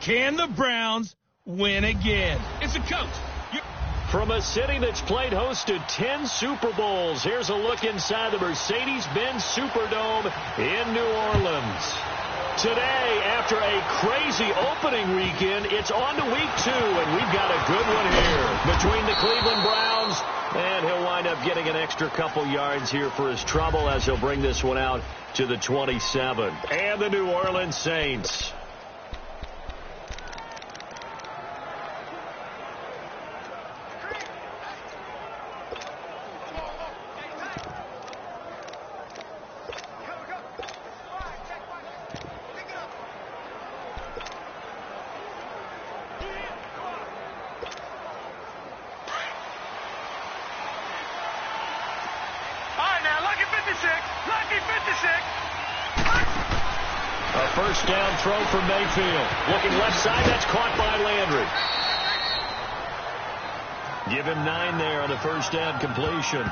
Can the Browns win again? It's a coach. From a city that's played host to 10 Super Bowls, here's a look inside the Mercedes-Benz Superdome in New Orleans. Today, after a crazy opening weekend, it's on to week 2, and we've got a good one here between the Cleveland Browns, and he'll wind up getting an extra couple yards here for his trouble as he'll bring this one out to the 27. And the New Orleans Saints. A first down throw for Mayfield. Looking left side, that's caught by Landry. Give him 9 there on the first down completion.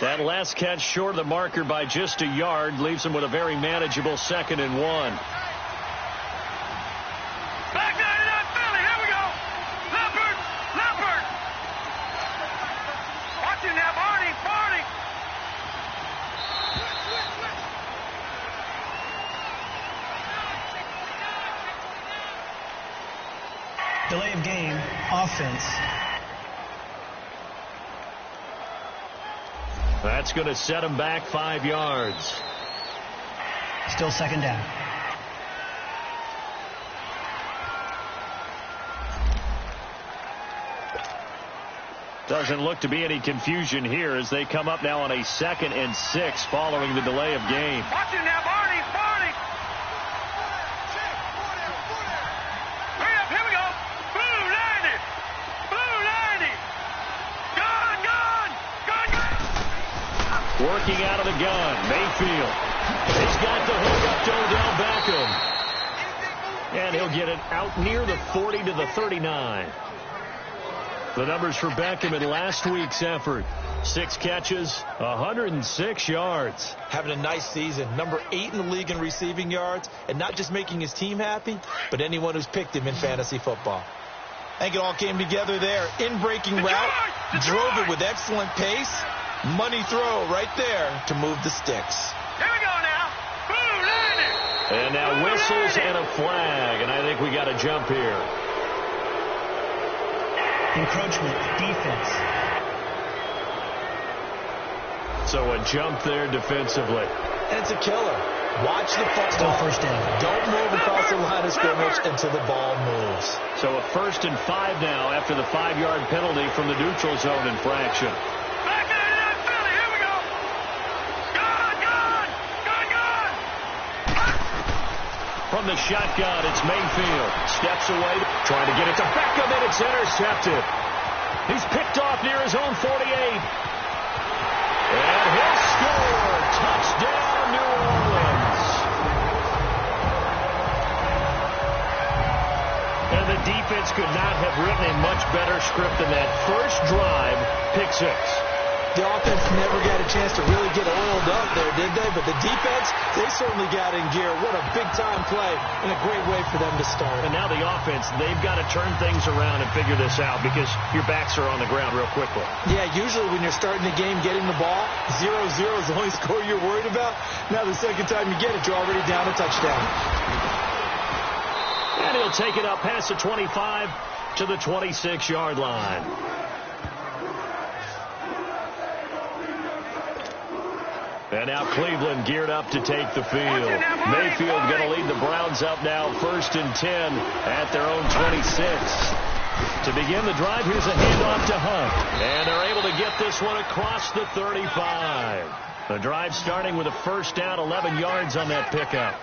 That last catch short of the marker by just a yard leaves him with a very manageable 2nd and 1. Back 99 Philly, here we go. Leopard. Watch it now, Barney. Delay of game, offense. That's going to set him back 5 yards. Still 2nd down. Doesn't look to be any confusion here as they come up now on a 2nd and 6 following the delay of game. Watch it now, Barney. Hurry up, here we go. Blue 90. Gone. Working out of the gun, Mayfield. He's got the hook up to Odell Beckham. And he'll get it out near the 40 to the 39. The numbers for Beckham in last week's effort. 6 catches, 106 yards. Having a nice season. Number 8 in the league in receiving yards. And not just making his team happy, but anyone who's picked him in fantasy football. I think it all came together there. In-breaking route. Drove it with excellent pace. Money throw right there to move the sticks. Here we go now. Blue 90. And now whistles and a flag. And I think we got a jump here. Encroachment, defense. So a jump there defensively. And it's a killer. Watch the football. Still 1st down. Don't move across the line of scrimmage until the ball moves. So a 1st and 5 now after the 5-yard penalty from the neutral zone infraction. Back 99 Philly, here we go. Gone. From the shotgun, it's Mayfield. Steps away, trying to get it to Beckham, and it's intercepted. He's picked off near his own 48. And he'll score. Touchdown, New Orleans. And the defense could not have written a much better script than that. First drive, pick 6. The offense never got a chance to really get oiled up there, did they? But the defense, they certainly got in gear. What a big-time play and a great way for them to start. And now the offense, they've got to turn things around and figure this out because your backs are on the ground real quickly. Yeah, usually when you're starting the game getting the ball, 0-0 is the only score you're worried about. Now the second time you get it, you're already down a touchdown. And he'll take it up past the 25 to the 26-yard line. And now Cleveland geared up to take the field. Mayfield going to lead the Browns up now 1st and 10 at their own 26. To begin the drive, here's a handoff to Hunt. And they're able to get this one across the 35. The drive starting with a first down, 11 yards on that pickup.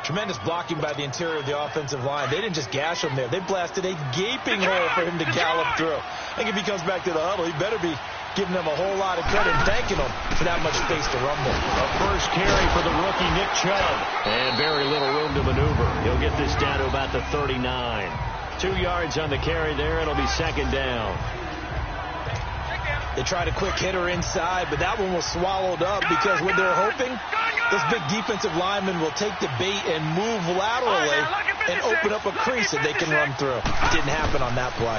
Tremendous blocking by the interior of the offensive line. They didn't just gash him there. They blasted a gaping hole for him to gallop through. I think if he comes back to the huddle, he better be giving them a whole lot of credit and thanking them for that much space to rumble. A first carry for the rookie Nick Chubb. And very little room to maneuver. He'll get this down to about the 39. 2 yards on the carry there. It'll be second down. They tried a quick hitter inside, but that one was swallowed up because what they're hoping, this big defensive lineman will take the bait and move laterally and open up a crease that they can run through. Didn't happen on that play.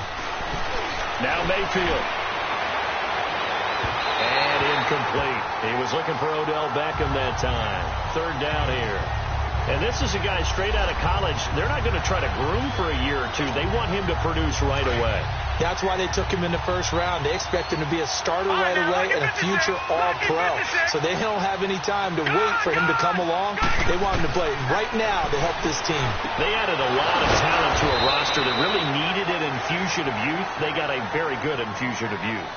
Now Mayfield. And incomplete. He was looking for Odell Beckham that time. Third down here. And this is a guy straight out of college. They're not going to try to groom for a year or two. They want him to produce right away. That's why they took him in the first round. They expect him to be a starter right away and a future All-Pro. So they don't have any time to wait for him to come along. They want him to play right now to help this team. They added a lot of talent to a roster that really needed an infusion of youth. They got a very good infusion of youth.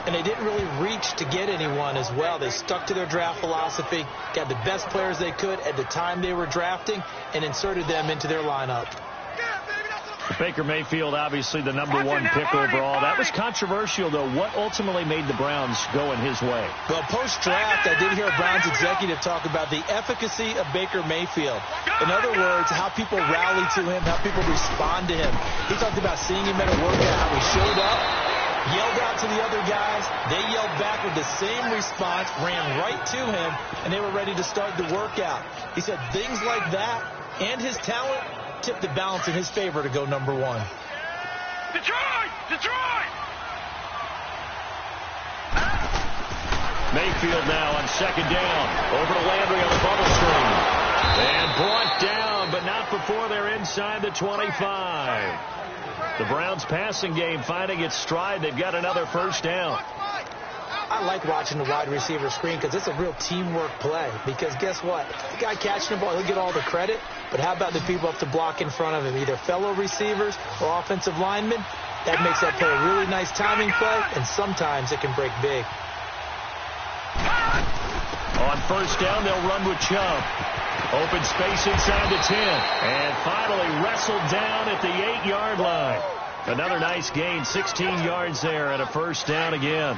And they didn't really reach to get anyone as well. They stuck to their draft philosophy, got the best players they could at the time they were drafting, and inserted them into their lineup. Baker Mayfield, obviously the #1 pick overall. That was controversial, though. What ultimately made the Browns go in his way? Well, post-draft, I did hear a Browns executive talk about the efficacy of Baker Mayfield. In other words, how people rally to him, how people respond to him. He talked about seeing him at a workout, how he showed up, yelled out to the other guys. They yelled back with the same response, ran right to him, and they were ready to start the workout. He said things like that and his talent tipped the balance in his favor to go #1. Detroit! Detroit! Mayfield now on second down. Over to Landry on the bubble screen. And brought down, but not before they're inside the 25. The Browns passing game finding its stride. They've got another first down. I like watching the wide receiver screen because it's a real teamwork play. Because guess what? The guy catching the ball, he'll get all the credit. But how about the people up to block in front of him, either fellow receivers or offensive linemen? That makes that play a really nice timing play, and sometimes it can break big. On first down, they'll run with Chubb. Open space inside the 10. And finally wrestled down at the 8-yard line. Another nice gain, 16 yards there, and a first down again.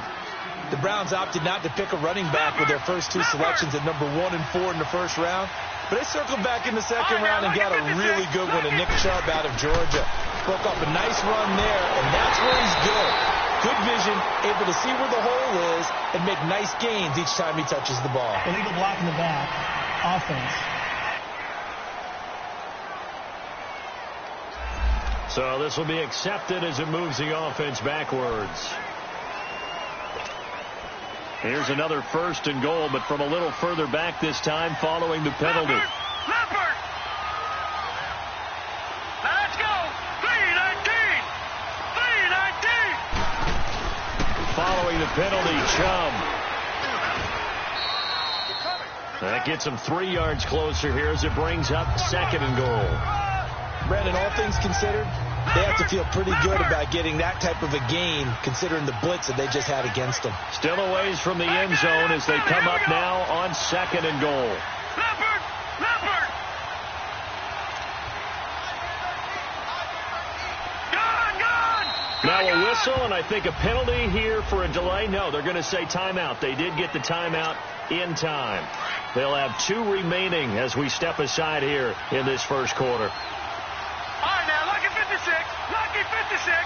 The Browns opted not to pick a running back with their first two selections at #1 and 4 in the first round. But they circled back in the second round and got a really good one, a Nick Chubb out of Georgia. Broke off a nice run there, and that's where he's good. Good vision, able to see where the hole is, and make nice gains each time he touches the ball. Illegal block in the back. Offense. So this will be accepted as it moves the offense backwards. Here's another first and goal, but from a little further back this time following the penalty. Leopard! Let's go! 319! 319! Following the penalty, Chubb. That gets him 3 yards closer here as it brings up second and goal. Brandon, all things considered, they have to feel pretty good about getting that type of a gain, considering the blitz that they just had against them. Still a ways from the end zone as they come up now on second and goal. Leopard! Leopard! Gone! Now a whistle, and I think a penalty here for a delay. No, they're going to say timeout. They did get the timeout in time. They'll have 2 remaining as we step aside here in this first quarter. All right, now, lucky 56. Lucky 56.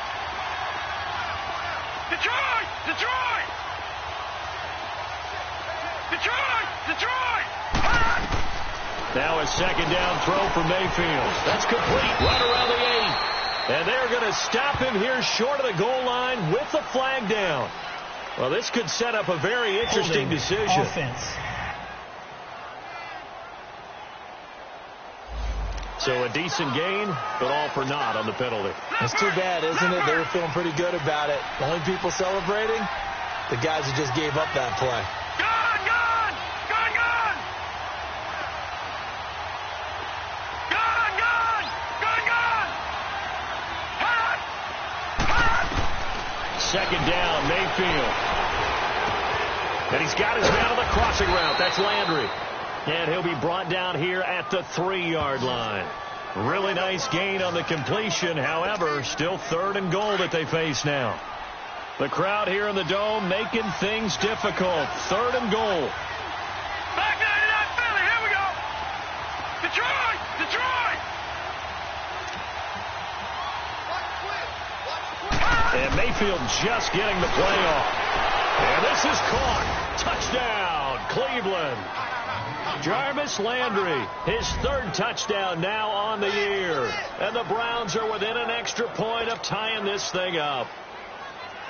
Detroit! Detroit! Detroit! Detroit! Now a second down throw for Mayfield. That's complete right around the 8. And they're going to stop him here short of the goal line with the flag down. Well, this could set up a very interesting decision. Offense. So a decent gain, but all for naught on the penalty. It's too bad, isn't it? They were feeling pretty good about it. The only people celebrating, the guys who just gave up that play. Gone! Gone! Gone! Gone! Gone! Gone! Gone! Gone! Hot! second down, Mayfield. And he's got his man on the crossing route. That's Landry. And he'll be brought down here at the 3-yard line. Really nice gain on the completion. However, still 3rd and goal that they face now. The crowd here in the Dome making things difficult. 3rd and goal. Back 99 Philly. Here we go. Detroit. Detroit. And Mayfield just getting the play off. And this is caught. Touchdown, Cleveland. Jarvis Landry, his 3rd touchdown now on the year. And the Browns are within an extra point of tying this thing up.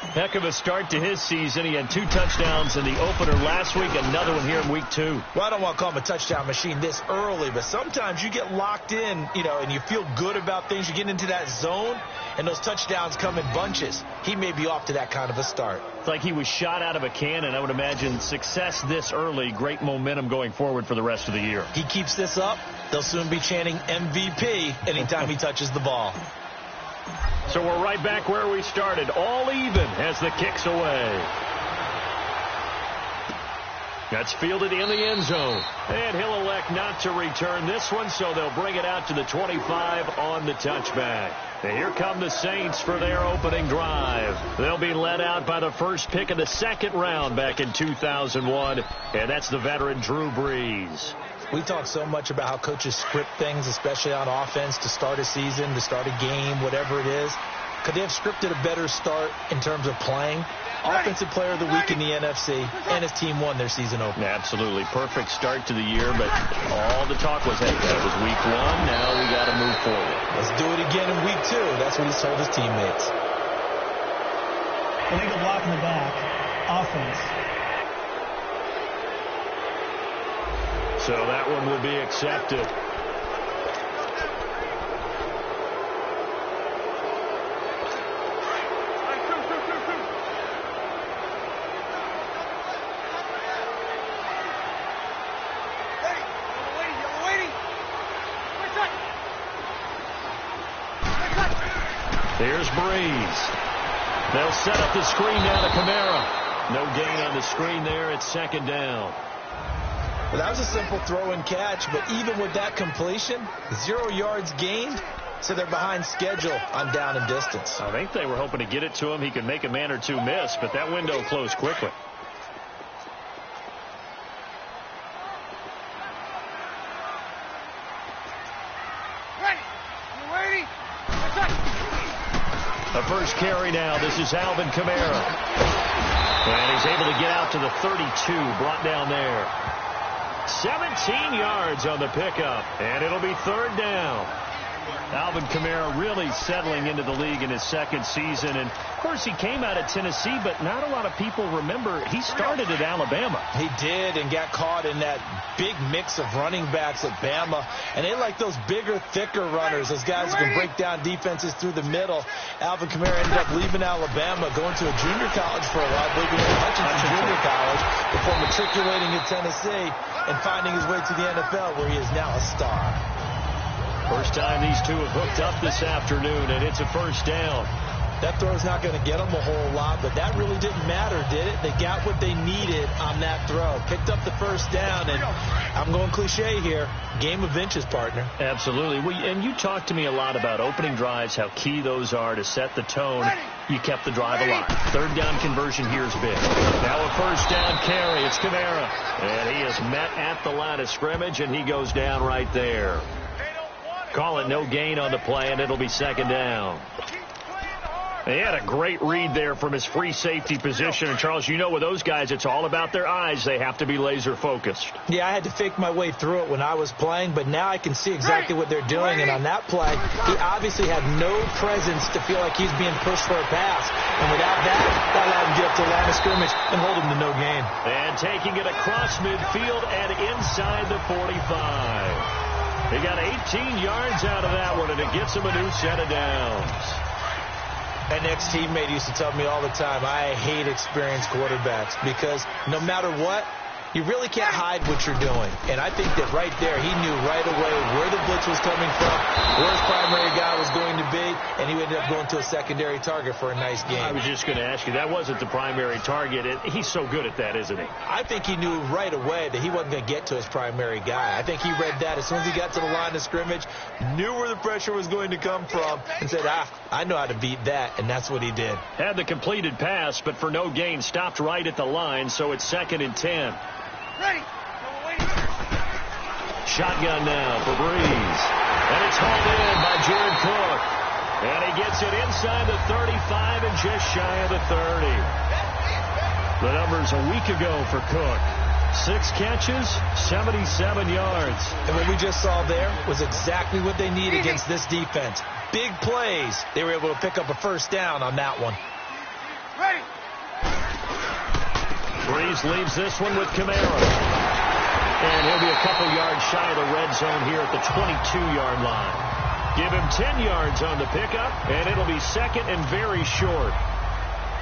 Heck of a start to his season. He had 2 touchdowns in the opener last week, another one here in week 2. Well, I don't want to call him a touchdown machine this early, but sometimes you get locked in, and you feel good about things. You get into that zone, and those touchdowns come in bunches. He may be off to that kind of a start. It's like he was shot out of a cannon. I would imagine success this early, great momentum going forward for the rest of the year. He keeps this up, they'll soon be chanting MVP anytime he touches the ball. So we're right back where we started, all even as the kick's away. That's fielded in the end zone. And he'll elect not to return this one, so they'll bring it out to the 25 on the touchback. And here come the Saints for their opening drive. They'll be led out by the first pick of the 2nd round back in 2001, and that's the veteran Drew Brees. We talk so much about how coaches script things, especially on offense, to start a season, to start a game, whatever it is. Could they have scripted a better start in terms of playing? Offensive player of the week in the NFC, and his team won their season opener. Absolutely. Perfect start to the year, but all the talk was, hey, that was week 1. Now we got to move forward. Let's do it again in week 2. That's what he's told his teammates. Illegal block in the back. Offense. So that one will be accepted. Here's Brees. They'll set up the screen down to Kamara. No gain on the screen there. It's 2nd down. Well, that was a simple throw and catch, but even with that completion, 0 yards gained, so they're behind schedule on down and distance. I think they were hoping to get it to him. He could make a man or 2 miss, but that window closed quickly. The first carry now. This is Alvin Kamara. And he's able to get out to the 32, brought down there. 17 yards on the pickup, and it'll be 3rd down. Alvin Kamara really settling into the league in his 2nd season. And, of course, he came out of Tennessee, but not a lot of people remember he started at Alabama. He did, and got caught in that big mix of running backs at Bama. And they like those bigger, thicker runners, those guys who can break down defenses through the middle. Alvin Kamara ended up leaving Alabama, going to a junior college for a while, I believe Hutchinson Junior College, before matriculating at Tennessee and finding his way to the NFL, where he is now a star. First time these two have hooked up this afternoon, and it's a 1st down. That throw's not going to get them a whole lot, but that really didn't matter, did it? They got what they needed on that throw. Picked up the 1st down, and I'm going cliche here, game of inches, partner. Absolutely. And you talked to me a lot about opening drives, how key those are to set the tone. You kept the drive alive. 3rd down conversion here is big. Now a 1st down carry. It's Kamara. And he is met at the line of scrimmage, and he goes down right there. Call it no gain on the play, and it'll be 2nd down. He had a great read there from his free safety position. And, Charles, you know with those guys, it's all about their eyes. They have to be laser focused. Yeah, I had to fake my way through it when I was playing, but now I can see exactly what they're doing. And on that play, he obviously had no presence to feel like he's being pushed for a pass. And without that allowed him to get up to the line of scrimmage and hold him to no gain. And taking it across midfield and inside the 45. He got 18 yards out of that one, and it gets him a new set of downs. An ex-teammate used to tell me all the time, I hate experienced quarterbacks because no matter what, You really can't hide what you're doing. And I think that right there, he knew right away where the blitz was coming from, where his primary guy was going to be, and he ended up going to a secondary target for a nice game. I was just going to ask you, that wasn't the primary target. He's so good at that, isn't he? I think he knew right away that he wasn't going to get to his primary guy. I think he read that as soon as he got to the line of scrimmage, knew where the pressure was going to come from, and said, I know how to beat that, and that's what he did. Had the completed pass, but for no gain, stopped right at the line, so it's 2nd and 10. Ready. Shotgun now for Breeze. And it's hauled in by Jared Cook. And he gets it inside the 35 and just shy of the 30. The numbers a week ago for Cook. 6 catches, 77 yards. And what we just saw there was exactly what they need against this defense. Big plays. They were able to pick up a first down on that one. Ready. Breeze leaves this one with Kamara. And he'll be a couple yards shy of the red zone here at the 22-yard line. Give him 10 yards on the pickup, and it'll be 2nd and very short.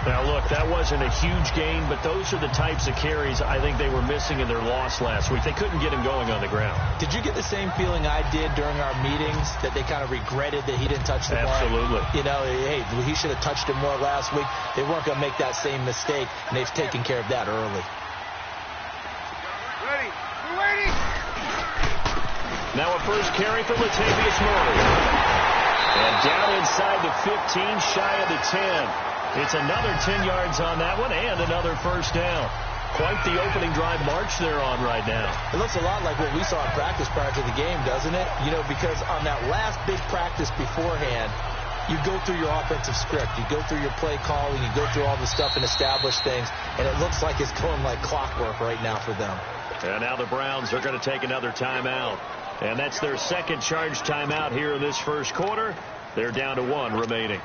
Now, look, that wasn't a huge gain, but those are the types of carries I think they were missing in their loss last week. They couldn't get him going on the ground. Did you get the same feeling I did during our meetings, that they kind of regretted that he didn't touch the ball? Absolutely. You know, hey, he should have touched it more last week. They weren't going to make that same mistake, and they've taken care of that early. Ready. We're waiting. Now a first carry for Latavius Murray. And down inside the 15, shy of the 10. It's another 10 yards on that one and another first down. Quite the opening drive march they're on right now. It looks a lot like what we saw in practice prior to the game, doesn't it? You know, because on that last big practice beforehand, you go through your offensive script. You go through your play calling. You go through all the stuff and establish things. And it looks like it's going like clockwork right now for them. And now the Browns are going to take another timeout. And that's their second charge timeout here in this first quarter. They're down to 1 remaining.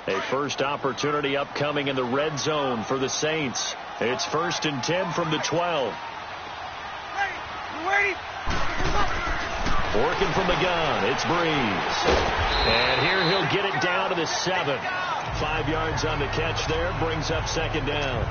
A first opportunity upcoming in the red zone for the Saints. It's 1st and 10 from the 12. Ready. Working from the gun, it's Breeze. And here he'll get it down to the 7. 5 yards on the catch there, brings up 2nd down.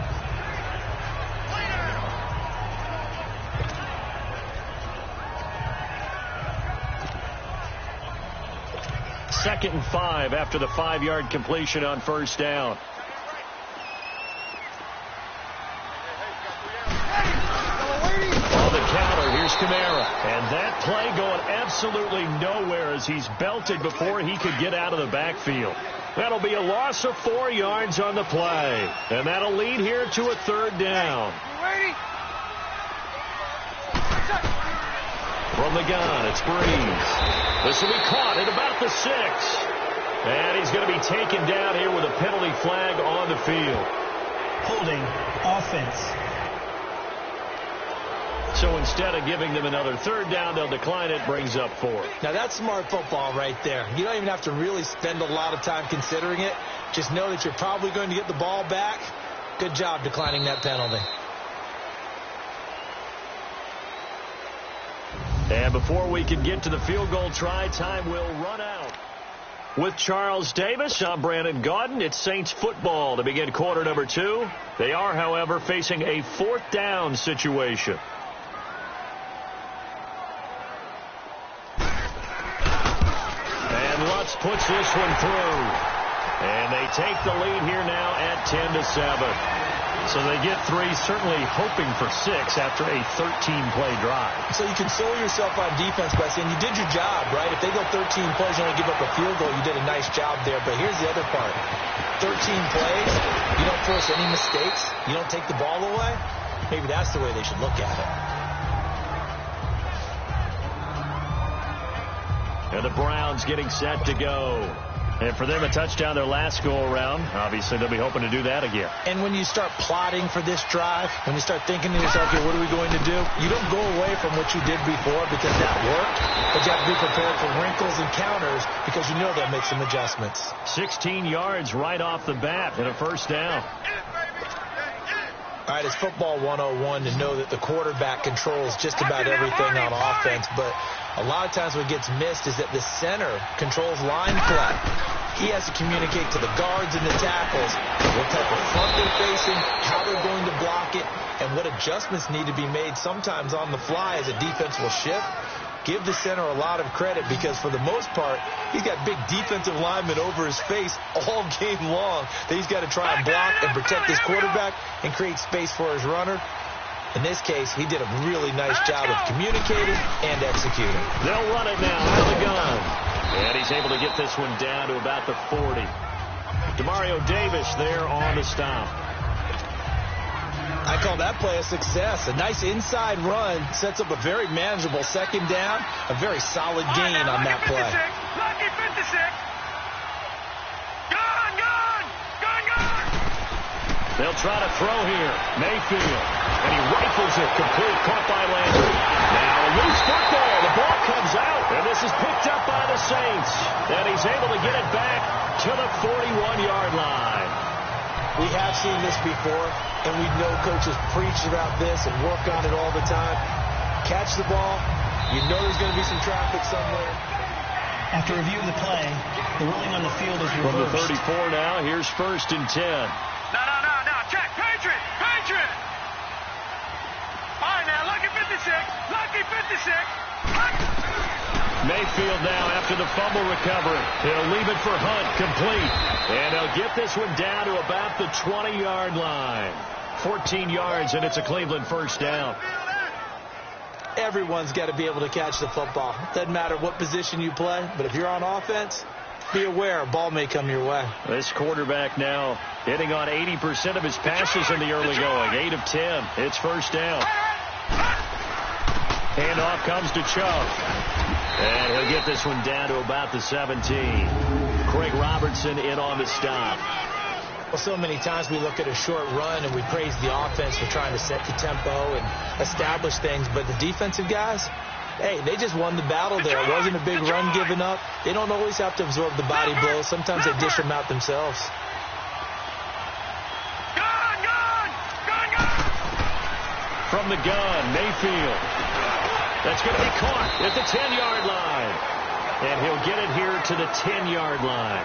Second and 5 after the 5-yard completion on first down. On the counter, here's Kamara. And that play going absolutely nowhere as he's belted before he could get out of the backfield. That'll be a loss of 4 yards on the play. And that'll lead here to a 3rd down. From the gun, it's Breeze. This will be caught at about the 6. And he's going to be taken down here with a penalty flag on the field. Holding offense. So instead of giving them another 3rd down, they'll decline it, brings up 4. Now that's smart football right there. You don't even have to really spend a lot of time considering it. Just know that you're probably going to get the ball back. Good job declining that penalty. And before we can get to the field goal try, time will run out. With Charles Davis, I'm Brandon Gaudin. It's Saints football to begin quarter number 2. They are, however, facing a 4th down situation. And Lutz puts this one through. And they take the lead here now at 10-7. So they get 3, certainly hoping for 6 after a 13-play drive. So you console yourself on defense by saying you did your job, right? If they go 13 plays and only give up a field goal, you did a nice job there. But here's the other part. 13 plays, you don't force any mistakes, you don't take the ball away. Maybe that's the way they should look at it. And the Browns getting set to go. And for them, a touchdown their last go-around. Obviously, they'll be hoping to do that again. And when you start plotting for this drive, when you start thinking to yourself, okay, what are we going to do? You don't go away from what you did before because that worked. But you have to be prepared for wrinkles and counters because you know they'll make some adjustments. 16 yards right off the bat and a 1st down. All right, it's football 101 to know that the quarterback controls just about everything on offense, but a lot of times what gets missed is that the center controls line play. He has to communicate to the guards and the tackles what type of front they're facing, how they're going to block it, and what adjustments need to be made sometimes on the fly as a defense will shift. Give the center a lot of credit because for the most part, he's got big defensive linemen over his face all game long that he's got to try and block and protect his quarterback and create space for his runner. In this case, he did a really nice job of communicating and executing. They'll run it now out of the gun. And he's able to get this one down to about the 40. Demario Davis there on the stop. I call that play a success. A nice inside run sets up a very manageable second down. A very solid gain on that play. Lucky 56. Gone. They'll try to throw here. Mayfield. And he rifles it complete. Caught by Landry. Now a loose football. The ball comes out. And this is picked up by the Saints. And he's able to get it back to the 41-yard line. We have seen this before, and we know coaches preach about this and work on it all the time. Catch the ball. You know there's going to be some traffic somewhere. After review of the play, the ruling on the field is reversed. From the 34 now, here's 1st and 10. No. Check. Patriot. All right, now, lucky 56. Mayfield now after the fumble recovery. He'll leave it for Hunt, complete. And he'll get this one down to about the 20-yard line. 14 yards, and it's a Cleveland first down. Everyone's got to be able to catch the football. Doesn't matter what position you play, but if you're on offense, be aware a ball may come your way. This quarterback now hitting on 80% of his passes in the early going. 8 of 10. It's first down. Handoff comes to Chubb. And he'll get this one down to about the 17. Craig Robertson in on the stop. Well, so many times we look at a short run and we praise the offense for trying to set the tempo and establish things. But the defensive guys, hey, they just won the battle there. It wasn't a big run given up. They don't always have to absorb the body blows. Sometimes they dish them out themselves. From the gun, Mayfield. That's going to be caught at the 10-yard line. And he'll get it here to the 10-yard line.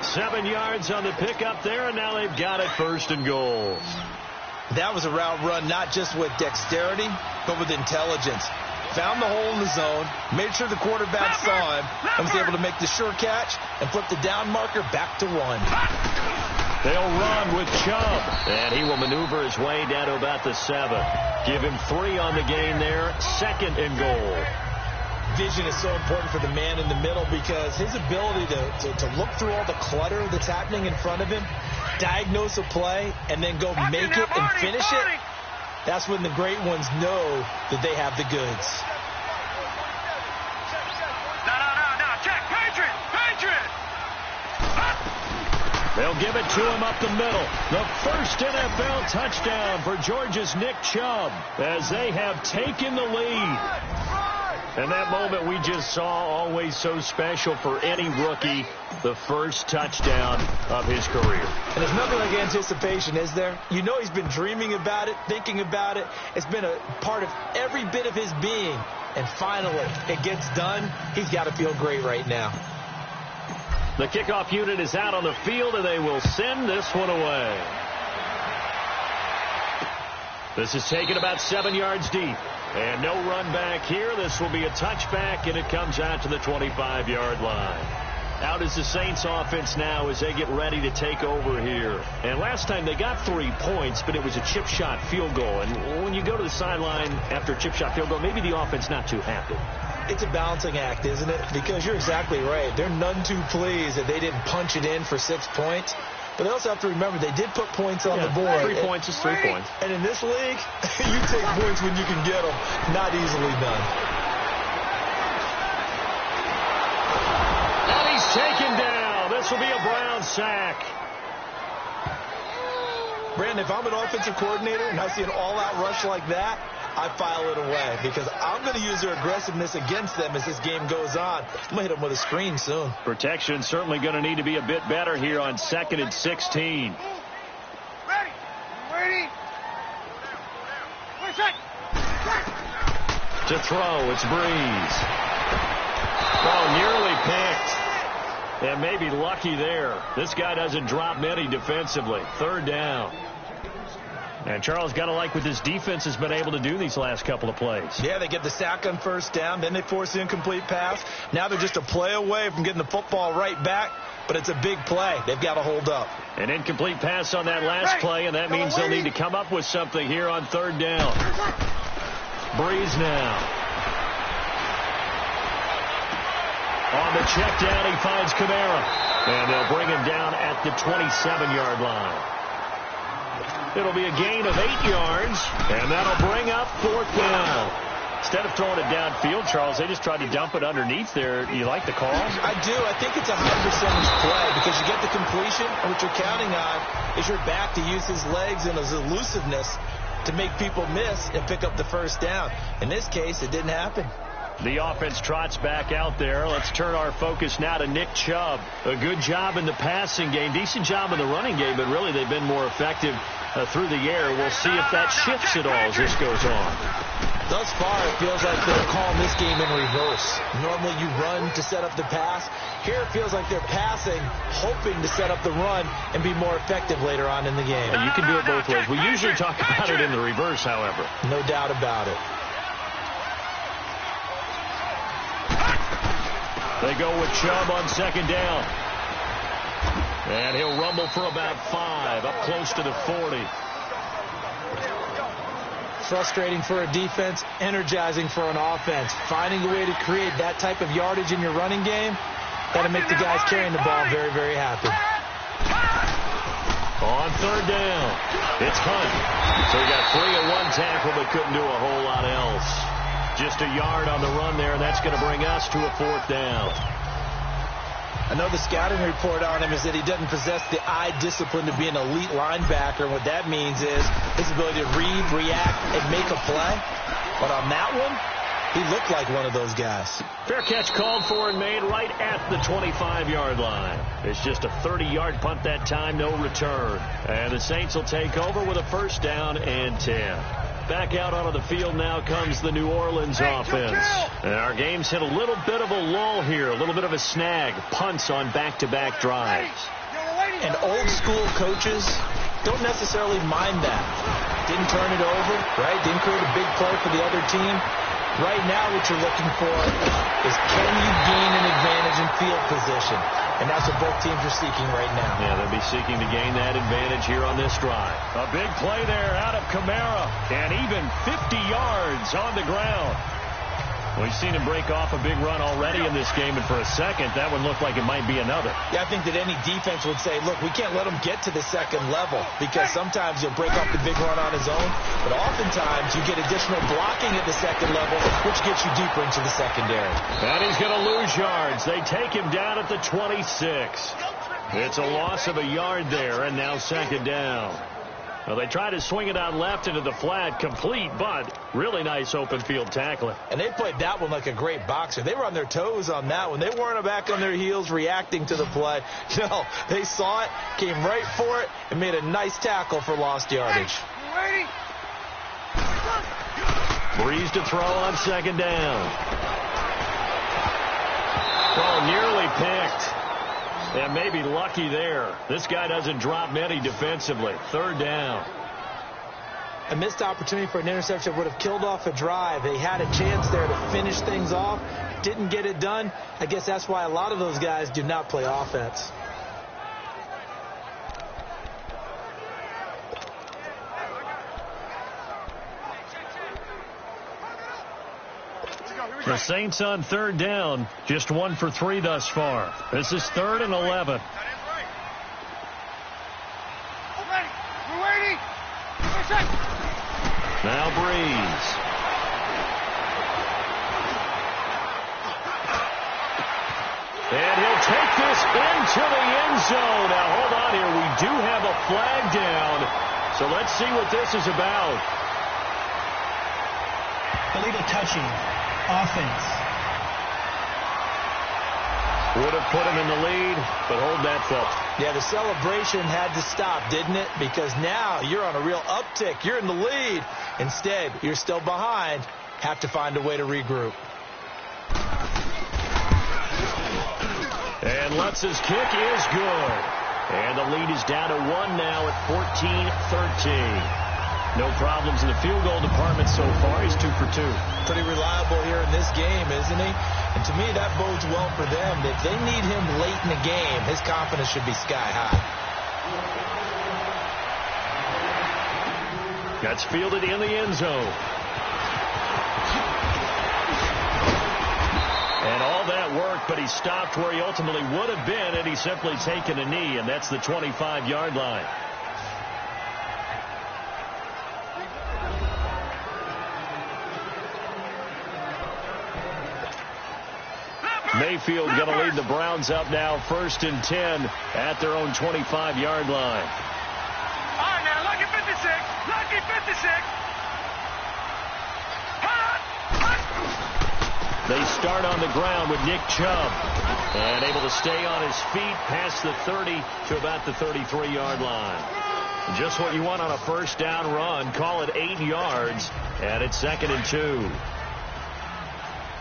7 yards on the pickup there, and now they've got it 1st and goal. That was a route run not just with dexterity, but with intelligence. Found the hole in the zone, made sure the quarterback saw him, and was able to make the sure catch and flip the down marker back to 1. They'll run with Chubb, and he will maneuver his way down to about the 7. Give him 3 on the gain there, 2nd and goal. Vision is so important for the man in the middle because his ability to look through all the clutter that's happening in front of him, diagnose a play, and then go make it and finish it, that's when the great ones know that they have the goods. No. Check. Patriot. They'll give it to him up the middle. The first NFL touchdown for Georgia's Nick Chubb as they have taken the lead. And that moment we just saw, always so special for any rookie, the first touchdown of his career. And there's nothing like anticipation, is there? You know he's been dreaming about it, thinking about it. It's been a part of every bit of his being. And finally, it gets done. He's got to feel great right now. The kickoff unit is out on the field, and they will send this one away. This is taken about 7 yards deep. And no run back here. This will be a touchback, and it comes out to the 25-yard line. Out is the Saints offense now as they get ready to take over here. And last time they got 3 points, but it was a chip shot field goal. And when you go to the sideline after a chip shot field goal, maybe the offense not too happy. It's a balancing act, isn't it? Because you're exactly right. They're none too pleased that they didn't punch it in for 6 points. But they also have to remember they did put points on the board. 3 points is 3 points. And in this league, you take points when you can get them. Not easily done. And he's taken down. This will be a Brown sack. Brandon, if I'm an offensive coordinator and I see an all-out rush like that, I file it away because I'm going to use their aggressiveness against them as this game goes on. I'm going to hit them with a screen soon. Protection certainly going to need to be a bit better here on 2nd and 16. Ready. To throw, it's Breeze. Oh, nearly picked. And maybe lucky there. This guy doesn't drop many defensively. Third down. And Charles, got to like what this defense has been able to do these last couple of plays. Yeah, they get the sack on first down. Then they force the incomplete pass. Now they're just a play away from getting the football right back. But it's a big play. They've got to hold up. An incomplete pass on that last play, and that means they'll need to come up with something here on third down. Breeze now. On the check down, he finds Kamara. And they'll bring him down at the 27-yard line. It'll be a gain of 8 yards, and that'll bring up fourth down. Instead of throwing it downfield, Charles, they just tried to dump it underneath there. You like the call? I do. I think it's a high percentage play because you get the completion, and what you're counting on is your back to use his legs and his elusiveness to make people miss and pick up the first down. In this case, it didn't happen. The offense trots back out there. Let's turn our focus now to Nick Chubb. A good job in the passing game, decent job in the running game, but really they've been more effective through the air. We'll see if that shifts at all as this goes on. Thus far, it feels like they're calling this game in reverse. Normally you run to set up the pass. Here it feels like they're passing, hoping to set up the run and be more effective later on in the game. You can do it both ways. We usually talk about it in the reverse, however. No doubt about it. They go with Chubb on second down. And he'll rumble for about 5, up close to the 40. Frustrating for a defense, energizing for an offense. Finding a way to create that type of yardage in your running game, that'll make the guys carrying the ball very, very happy. On third down, it's Hunt. So he got 3 in 1 tackle, but couldn't do a whole lot else. Just a yard on the run there, and that's going to bring us to a fourth down. I know the scouting report on him is that he doesn't possess the eye discipline to be an elite linebacker. What that means is his ability to read, react, and make a play. But on that one, he looked like one of those guys. Fair catch called for and made right at the 25-yard line. It's just a 30-yard punt that time, no return. And the Saints will take over with a first down and 10. Back out onto the field now comes the New Orleans offense. And our game's hit a little bit of a lull here, a little bit of a snag. Punts on back-to-back drives. And old-school coaches don't necessarily mind that. Didn't turn it over, right? Didn't create a big play for the other team. Right now what you're looking for is can you gain an advantage in field position? And that's what both teams are seeking right now. Yeah, they'll be seeking to gain that advantage here on this drive. A big play there out of Kamara. And even 50 yards on the ground. We've seen him break off a big run already in this game, and for a second, that one looked like it might be another. Yeah, I think that any defense would say, look, we can't let him get to the second level, because sometimes he'll break off the big run on his own, but oftentimes you get additional blocking at the second level, which gets you deeper into the secondary. And he's going to lose yards. They take him down at the 26. It's a loss of a yard there, and now second down. Well, they try to swing it out left into the flat, complete, but really nice open field tackling. And they played that one like a great boxer. They were on their toes on that one. They weren't back on their heels reacting to the play. No, they saw it, came right for it, and made a nice tackle for lost yardage. Breeze to throw on second down. Oh, nearly picked. And maybe lucky there. This guy doesn't drop many defensively. Third down. A missed opportunity for an interception would have killed off a drive. They had a chance there to finish things off. Didn't get it done. I guess that's why a lot of those guys do not play offense. The Saints on third down, just 1 for 3 thus far. This is 3rd and 11. Now Breeze. And he'll take this into the end zone. Now hold on here. We do have a flag down. So let's see what this is about. Illegal touching. Offense. Would have put him in the lead, but hold that thought. Yeah, the celebration had to stop, didn't it? Because now you're on a real uptick. You're in the lead. Instead, you're still behind. Have to find a way to regroup. And And Lutz's kick is good. And the lead is down to 1 now at 14-13. No problems in the field goal department so far. He's 2 for 2. Pretty reliable here in this game, isn't he? And to me, that bodes well for them. If they need him late in the game, his confidence should be sky high. That's fielded in the end zone. And all that work, but he stopped where he ultimately would have been had he simply taken a knee, and that's the 25-yard line. Mayfield going to lead the Browns up now, 1st and 10 at their own 25-yard line. All right, now, lucky 56. Lucky 56. They start on the ground with Nick Chubb. And able to stay on his feet past the 30 to about the 33-yard line. Just what you want on a first down run. Call it 8 yards. And it's 2nd and 2.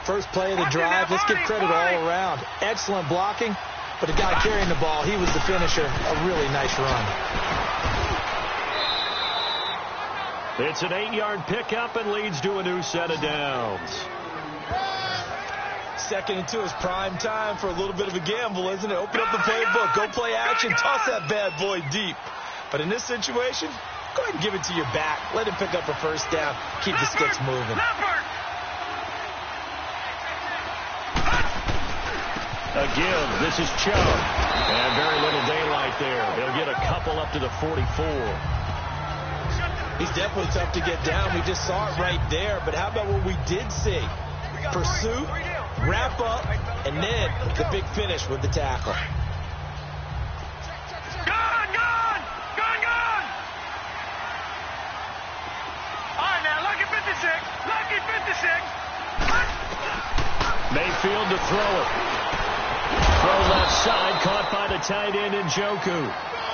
First play of the drive, let's give credit all around. Excellent blocking, but the guy carrying the ball, he was the finisher. A really nice run. It's an 8-yard pickup and leads to a new set of downs. 2nd and 2 is prime time for a little bit of a gamble, isn't it? Open up the playbook, go play action, toss that bad boy deep. But in this situation, go ahead and give it to your back. Let him pick up a first down. Keep the sticks moving. Again, this is Chubb. And very little daylight there. He'll get a couple up to the 44. He's definitely tough to get down. We just saw it right there. But how about what we did see? Pursuit, wrap up, and then the big finish with the tackle. Gone! All right, now, lucky 56. Lucky 56. Mayfield to throw it. Throw left side, caught by the tight end Njoku.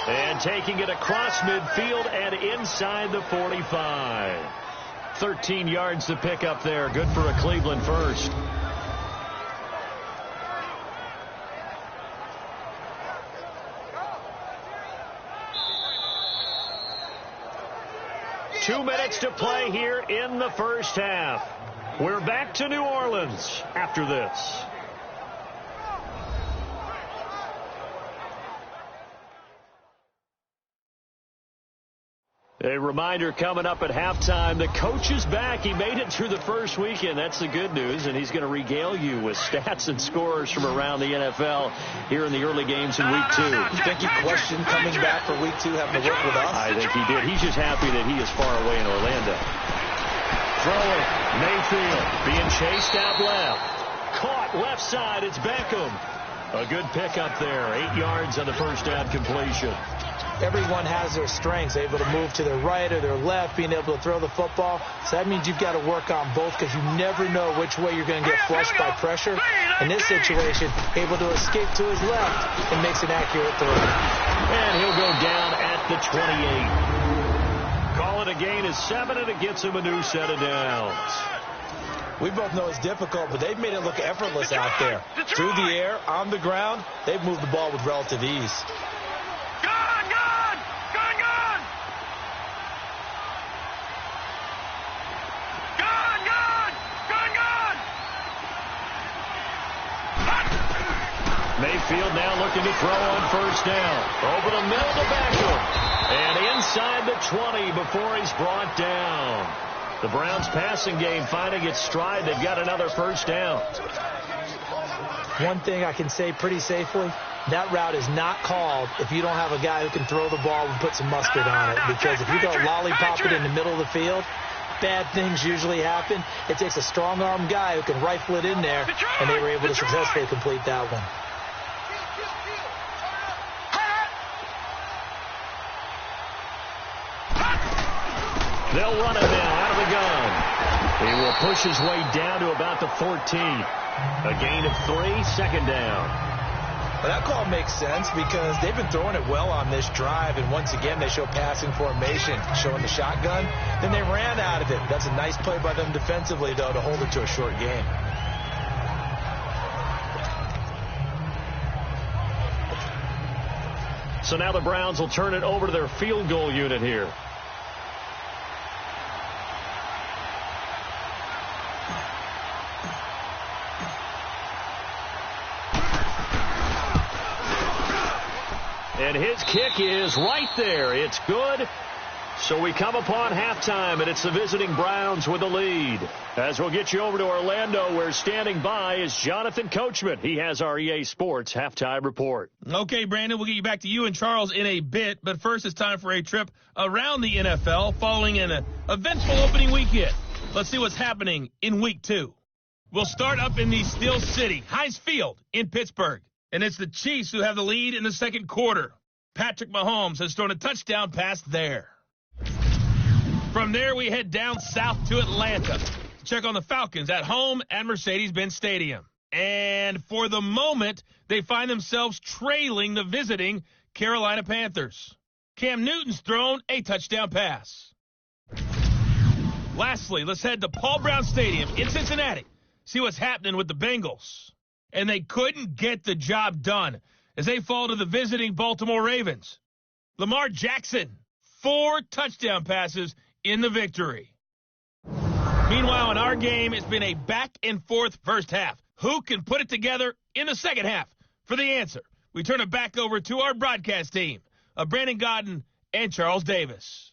And taking it across midfield and inside the 45. 13 yards to pick up there. Good for a Cleveland first. Two minutes to play here in the first half. We're back to New Orleans after this. A reminder coming up at halftime, the coach is back. He made it through the first weekend. That's the good news, and he's going to regale you with stats and scores from around the NFL here in the early games in Week 2. You think he questioned coming back for Week 2, having to work with us? I think he did. He's just happy that he is far away in Orlando. Throwing, Mayfield being chased out left. Caught left side, it's Beckham. A good pickup there, 8 yards on the first down completion. Everyone has their strengths, able to move to their right or their left, being able to throw the football. So that means you've got to work on both because you never know which way you're going to get flushed by pressure. In this situation, able to escape to his left and makes an accurate throw. And he'll go down at the 28. Call it a gain of 7, and it gets him a new set of downs. We both know it's difficult, but they've made it look effortless out there. Through the air, on the ground, they've moved the ball with relative ease. Mayfield now looking to throw on first down. Over the middle to Beckham. And inside the 20 before he's brought down. The Browns passing game finding its stride. They've got another first down. One thing I can say pretty safely, that route is not called if you don't have a guy who can throw the ball and put some mustard on it. Because if you go lollipop it in the middle of the field, bad things usually happen. It takes a strong-arm guy who can rifle it in there, and they were able to successfully complete that one. They'll run it now out of the gun. He will push his way down to about the 14. A gain of 3, second down. Well, that call makes sense because they've been throwing it well on this drive, and once again they show passing formation, showing the shotgun. Then they ran out of it. That's a nice play by them defensively, though, to hold it to a short game. So now the Browns will turn it over to their field goal unit here. And his kick is right there. It's good. So we come upon halftime, and it's the visiting Browns with the lead. As we'll get you over to Orlando, where standing by is Jonathan Coachman. He has our EA Sports halftime report. Okay, Brandon, we'll get you back to you and Charles in a bit. But first, it's time for a trip around the NFL following an eventful opening weekend. Let's see what's happening in Week 2. We'll start up in the Steel City, Heinz Field in Pittsburgh. And it's the Chiefs who have the lead in the second quarter. Patrick Mahomes has thrown a touchdown pass there. From there, we head down south to Atlanta to check on the Falcons at home at Mercedes-Benz Stadium. And for the moment, they find themselves trailing the visiting Carolina Panthers. Cam Newton's thrown a touchdown pass. Lastly, let's head to Paul Brown Stadium in Cincinnati. See what's happening with the Bengals. And they couldn't get the job done as they fall to the visiting Baltimore Ravens. Lamar Jackson, 4 touchdown passes in the victory. Meanwhile, in our game, it's been a back-and-forth first half. Who can put it together in the second half? For the answer, we turn it back over to our broadcast team of Brandon Godden and Charles Davis.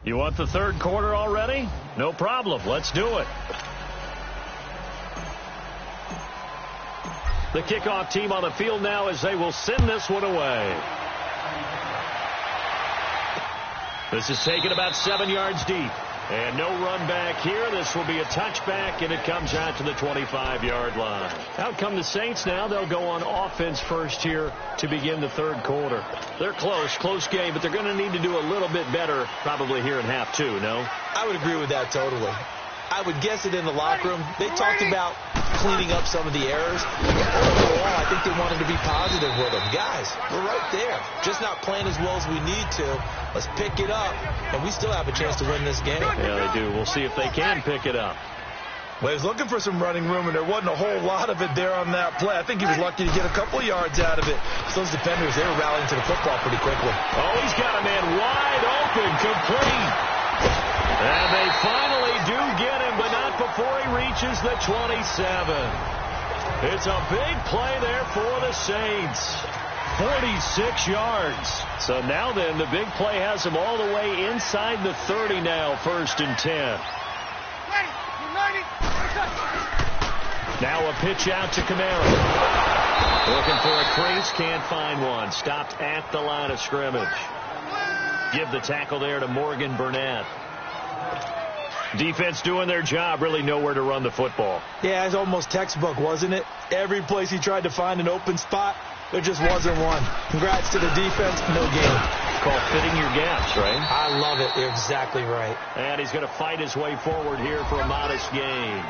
You want the third quarter already? No problem. Let's do it. The kickoff team on the field now as they will send this one away. This is taken about 7 yards deep. And no run back here. This will be a touchback, and it comes out to the 25-yard line. Out come the Saints now. They'll go on offense first here to begin the third quarter. They're close game, but they're going to need to do a little bit better probably here in half 2, no? I would agree with that totally. I would guess it in the locker room. They talked about cleaning up some of the errors. Overall, I think they wanted to be positive with them. Guys, we're right there. Just not playing as well as we need to. Let's pick it up, and we still have a chance to win this game. Yeah, they do. We'll see if they can pick it up. Well, he was looking for some running room, and there wasn't a whole lot of it there on that play. I think he was lucky to get a couple of yards out of it. So those defenders, they were rallying to the football pretty quickly. Oh, he's got a man wide open, complete. And they finally do get him, but not before he reaches the 27. It's a big play there for the Saints. 46 yards. So now then, the big play has him all the way inside the 30 now, 1st and 10. Now a pitch out to Camaro. Looking for a crease, can't find one. Stopped at the line of scrimmage. Give the tackle there to Morgan Burnett. Defense doing their job, really nowhere to run the football. Yeah, it's almost textbook, wasn't it? Every place he tried to find an open spot, there just wasn't one. Congrats to the defense, no game. It's called fitting your gaps, right? I love it. You're exactly right. And he's going to fight his way forward here for a modest gain.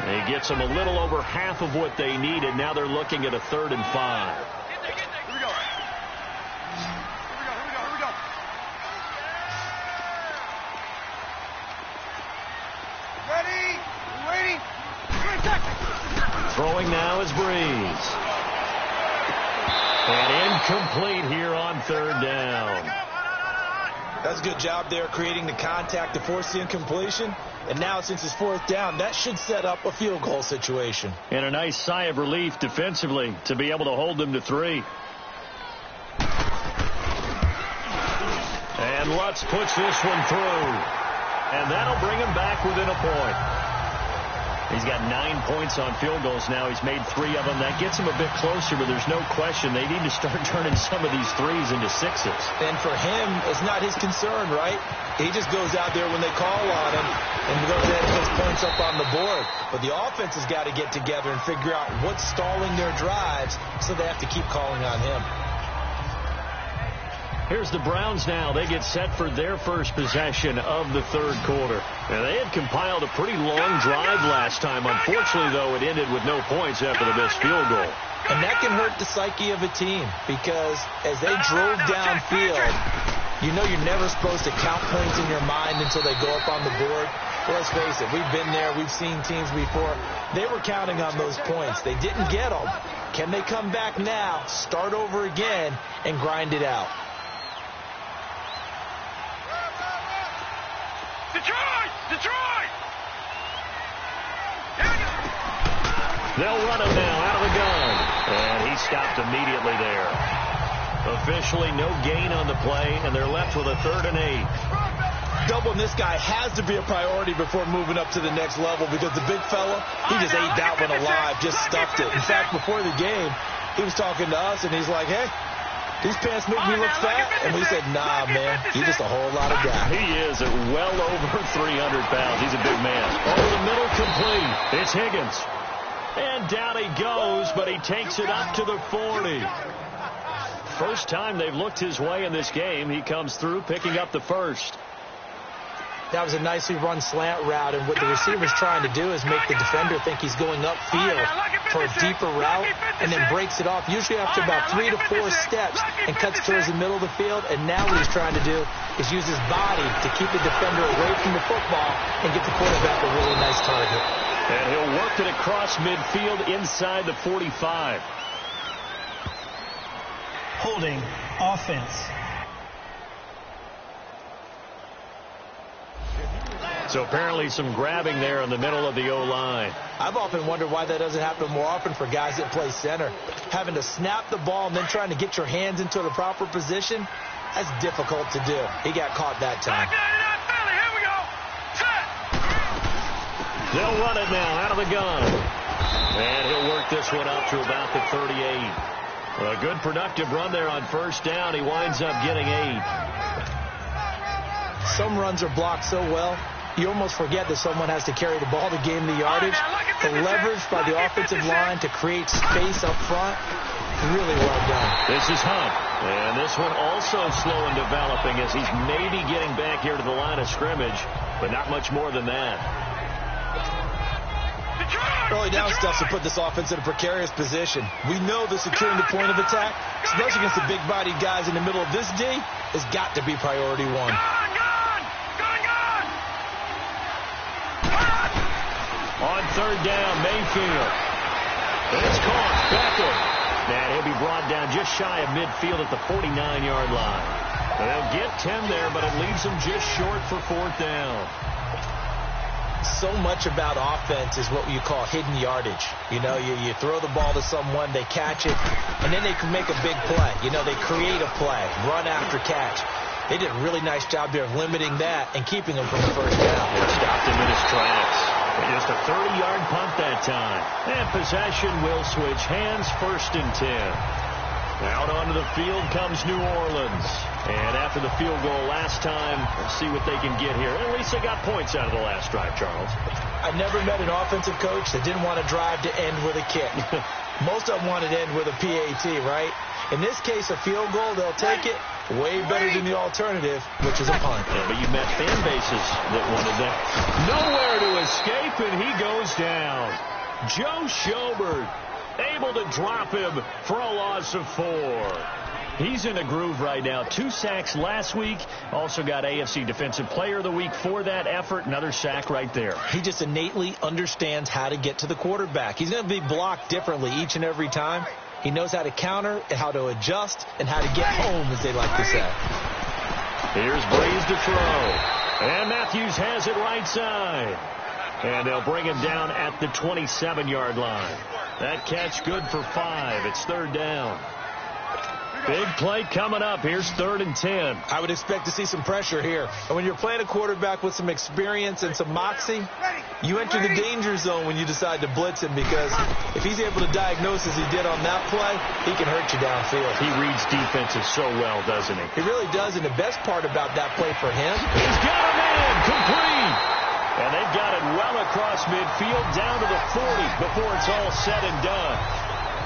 And he gets them a little over half of what they needed. Now they're looking at a 3rd and 5. Here we go. Ready? Waiting. 3 seconds. Throwing now is Breeze. And incomplete here on 3rd down. That's a good job there creating the contact to force the incompletion. And now since it's 4th down, that should set up a field goal situation. And a nice sigh of relief defensively to be able to hold them to 3. And Lutz puts this one through. And that'll bring him back within a point. He's got 9 points on field goals now. He's made 3 of them. That gets him a bit closer, but there's no question they need to start turning some of these 3s into 6s. And for him, it's not his concern, right? He just goes out there when they call on him and goes ahead and puts points up on the board. But the offense has got to get together and figure out what's stalling their drives, so they have to keep calling on him. Here's the Browns now. They get set for their first possession of the 3rd quarter. Now, they had compiled a pretty long drive last time. Unfortunately, though, it ended with no points after the missed field goal. And that can hurt the psyche of a team because as they drove downfield, you know you're never supposed to count points in your mind until they go up on the board. Well, let's face it, we've been there. We've seen teams before. They were counting on those points. They didn't get them. Can they come back now, start over again, and grind it out? Detroit! Detroit! They'll run him now out of the gun. And he stopped immediately there. Officially no gain on the play, and they're left with a 3rd and 8. Doubling this guy has to be a priority before moving up to the next level because the big fella, he just ate that one alive, just stuffed it. In fact, before the game, he was talking to us, and he's like, hey, these pants make me look fat. And we said, nah, man, you're just a whole lot of guy. He is at well over 300 pounds. He's a big man. Over the middle, complete. It's Higgins. And down he goes, but he takes it up to the 40. First time they've looked his way in this game. He comes through, picking up the first. That was a nicely run slant route, and what the receiver's trying to do is make the defender think he's going upfield for a deeper route, and then breaks it off, usually after about 3 to 4 steps, and cuts towards the middle of the field. And now what he's trying to do is use his body to keep the defender away from the football and get the quarterback a really nice target. And he'll work it across midfield inside the 45. Holding offense. So apparently some grabbing there in the middle of the O-line. I've often wondered why that doesn't happen more often for guys that play center. Having to snap the ball and then trying to get your hands into the proper position, that's difficult to do. He got caught that time. They'll run it now out of the gun. And he'll work this one up to about the 38. A good productive run there on first down. He winds up getting 8. Some runs are blocked so well, you almost forget that someone has to carry the ball to gain the yardage. The leverage by the offensive line to create space up front, really well done. This is Hunt. And this one also slow in developing as he's maybe getting back here to the line of scrimmage, but not much more than that. Early down stuff to put this offense in a precarious position. We know that securing the point of attack, especially against the big-bodied guys in the middle of this D, has got to be priority one. On third down, Mayfield. It's caught. Beckham. And he'll be brought down just shy of midfield at the 49-yard line. They'll get 10 there, but it leaves them just short for 4th down. So much about offense is what you call hidden yardage. You know, you throw the ball to someone, they catch it, and then they can make a big play. You know, they create a play, run after catch. They did a really nice job there of limiting that and keeping them from the first down. They stopped him in his tracks. Just a 30-yard punt that time. And possession will switch hands, 1st and 10. Out onto the field comes New Orleans. And after the field goal last time, we'll see what they can get here. At least they got points out of the last drive, Charles. I never met an offensive coach that didn't want to drive to end with a kick. Most of them wanted to end with a PAT, right? In this case, a field goal, they'll take it. Way better than the alternative, which is a punt. Yeah, but you met fan bases that wanted that. Nowhere to escape, and he goes down. Joe Schobert able to drop him for a loss of 4. He's in a groove right now. 2 sacks last week. Also got AFC Defensive Player of the Week for that effort. Another sack right there. He just innately understands how to get to the quarterback. He's going to be blocked differently each and every time. He knows how to counter, and how to adjust, and how to get home, as they like to say. Here's Breeze to throw. And Matthews has it right side. And they'll bring him down at the 27-yard line. That catch good for 5. It's 3rd down. Big play coming up. Here's 3rd and 10. I would expect to see some pressure here. And when you're playing a quarterback with some experience and some moxie, you enter the danger zone when you decide to blitz him, because if he's able to diagnose as he did on that play, he can hurt you downfield. He reads defenses so well, doesn't he? He really does, and the best part about that play for him, he's got a man complete. And they've got it well across midfield down to the 40 before it's all said and done.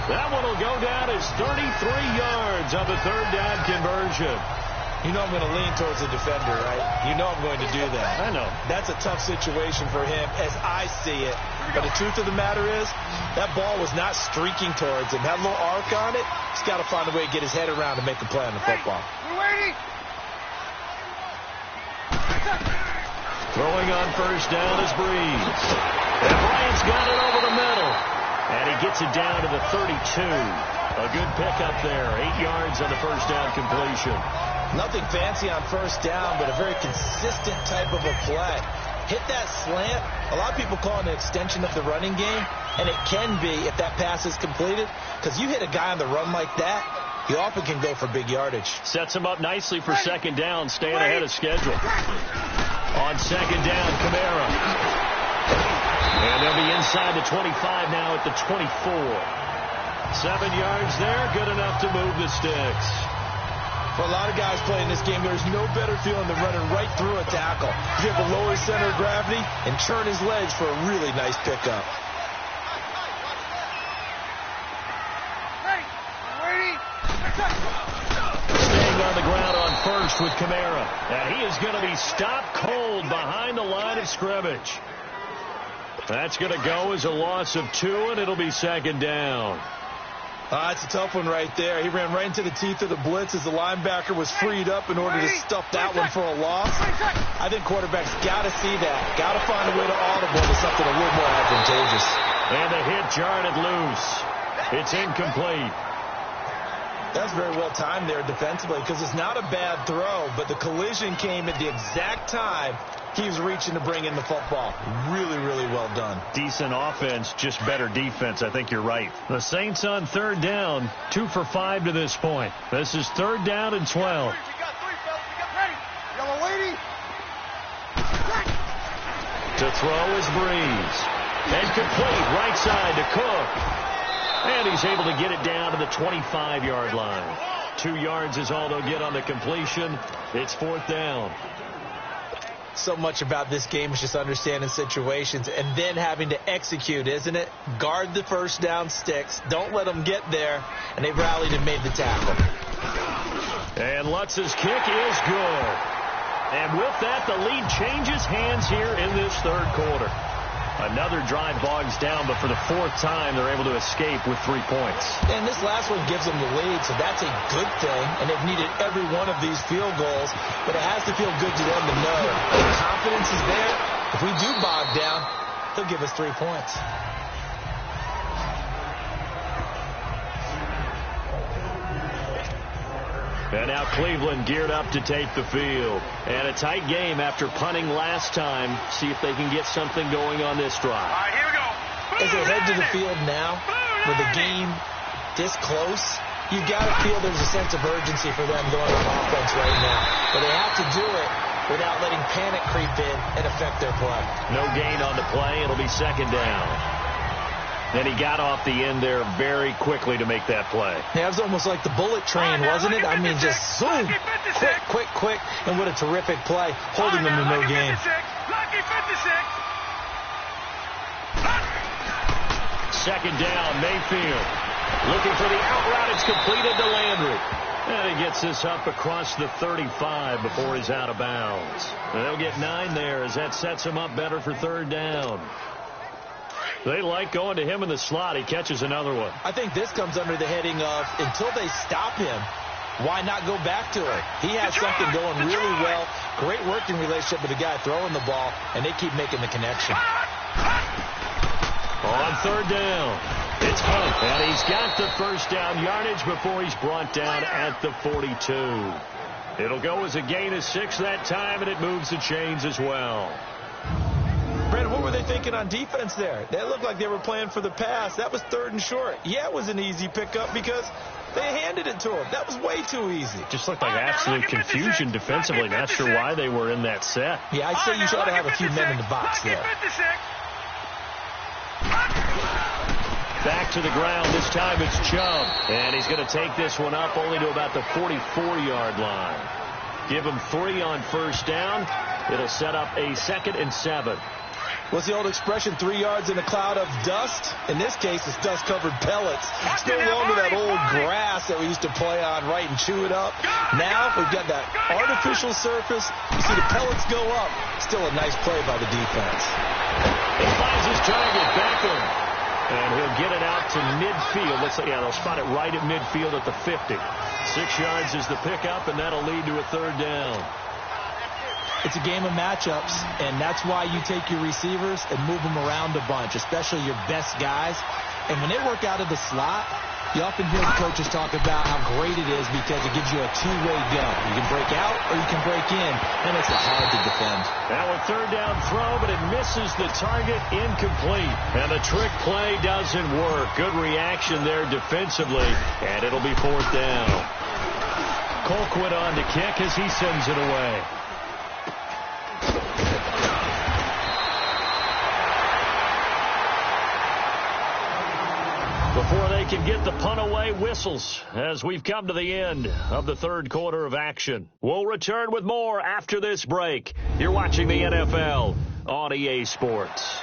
That one will go down as 33 yards on the 3rd down conversion. You know I'm going to lean towards the defender, right? You know I'm going to do that. I know. That's a tough situation for him as I see it. But the truth of the matter is, that ball was not streaking towards him. That little arc on it, he's got to find a way to get his head around and make a play on the football. We're waiting. Throwing on first down is Breeze. And Bryant's got it over the middle. And he gets it down to the 32. A good pickup there. 8 yards on the first down completion. Nothing fancy on first down, but a very consistent type of a play. Hit that slant. A lot of people call it an extension of the running game, and it can be if that pass is completed, because you hit a guy on the run like that, he often can go for big yardage. Sets him up nicely for second down, staying ahead of schedule. On second down, Kamara. And they'll be inside the 25 now at the 24. 7 yards there, good enough to move the sticks. For a lot of guys playing this game, there's no better feeling than running right through a tackle. You have a lower center of gravity and turn his legs for a really nice pickup. Staying on the ground on first with Kamara. And he is going to be stopped cold behind the line of scrimmage. That's going to go as a loss of 2, and it'll be second down. It's a tough one right there. He ran right into the teeth of the blitz as the linebacker was freed up in order to stuff that one for a loss. I think quarterbacks got to see that. Got to find a way to audible to something a little more advantageous. And the hit jarred it loose. It's incomplete. That's very well timed there defensively, because it's not a bad throw, but the collision came at the exact time he was reaching to bring in the football. Really, really well done. Decent offense, just better defense. I think you're right. The Saints on third down, 2 for 5 to this point. This is third down and 12. To throw is Breeze. And complete right side to Cook. And he's able to get it down to the 25-yard line. 2 yards is all they'll get on the completion. It's fourth down. So much about this game is just understanding situations and then having to execute, isn't it? Guard the first down sticks. Don't let them get there. And they've rallied and made the tackle. And Lutz's kick is good. And with that, the lead changes hands here in this third quarter. Another drive bogs down, but for the 4th time, they're able to escape with 3 points. And this last one gives them the lead, so that's a good thing. And they've needed every one of these field goals, but it has to feel good to them to know the confidence is there. If we do bog down, they'll give us 3 points. And now Cleveland geared up to take the field. And a tight game after punting last time. See if they can get something going on this drive. All right, here we go. As they head to the field now, with the game this close, you got to feel there's a sense of urgency for them going on offense right now. But they have to do it without letting panic creep in and affect their play. No gain on the play. It'll be second down. And he got off the end there very quickly to make that play. Yeah, it was almost like the bullet train, wasn't it? I mean, just zoom, quick, and what a terrific play, holding them to no gain. Second down, Mayfield. Looking for the out route. It's completed to Landry. And he gets this up across the 35 before he's out of bounds. And they'll get 9 there as that sets him up better for third down. They like going to him in the slot. He catches another one. I think this comes under the heading of, until they stop him, why not go back to it? He has something going really well. Great working relationship with the guy throwing the ball, and they keep making the connection. On third down, it's Hunt, and he's got the first down yardage before he's brought down at the 42. It'll go as a gain of 6 that time, and it moves the chains as well. Brandon, what were they thinking on defense there? They looked like they were playing for the pass. That was 3rd and short. Yeah, it was an easy pickup because they handed it to him. That was way too easy. Just looked like absolute confusion defensively. Not sure why they were in that set. Yeah, I'd say you should have a few men in the box there. Back to the ground. This time it's Chubb. And he's going to take this one up only to about the 44-yard line. Give him 3 on first down. It'll set up a 2nd and 7. What's the old expression, 3 yards in a cloud of dust? In this case, it's dust-covered pellets. It's no longer that old grass that we used to play on, right, and chew it up. Now we've got that artificial surface. You see the pellets go up. Still a nice play by the defense. He finds his target, Beckham. And he'll get it out to midfield. They'll spot it right at midfield at the 50. 6 yards is the pickup, and that'll lead to a third down. It's a game of matchups, and that's why you take your receivers and move them around a bunch, especially your best guys. And when they work out of the slot, you often hear the coaches talk about how great it is because it gives you a two-way go. You can break out or you can break in, and it's hard to defend. Now a third down throw, but it misses the target, incomplete. And the trick play doesn't work. Good reaction there defensively, and it'll be fourth down. Colquitt on to kick as he sends it away. Before they can get the punt away, whistles as we've come to the end of the third quarter of action. We'll return with more after this break. You're watching the NFL on EA Sports.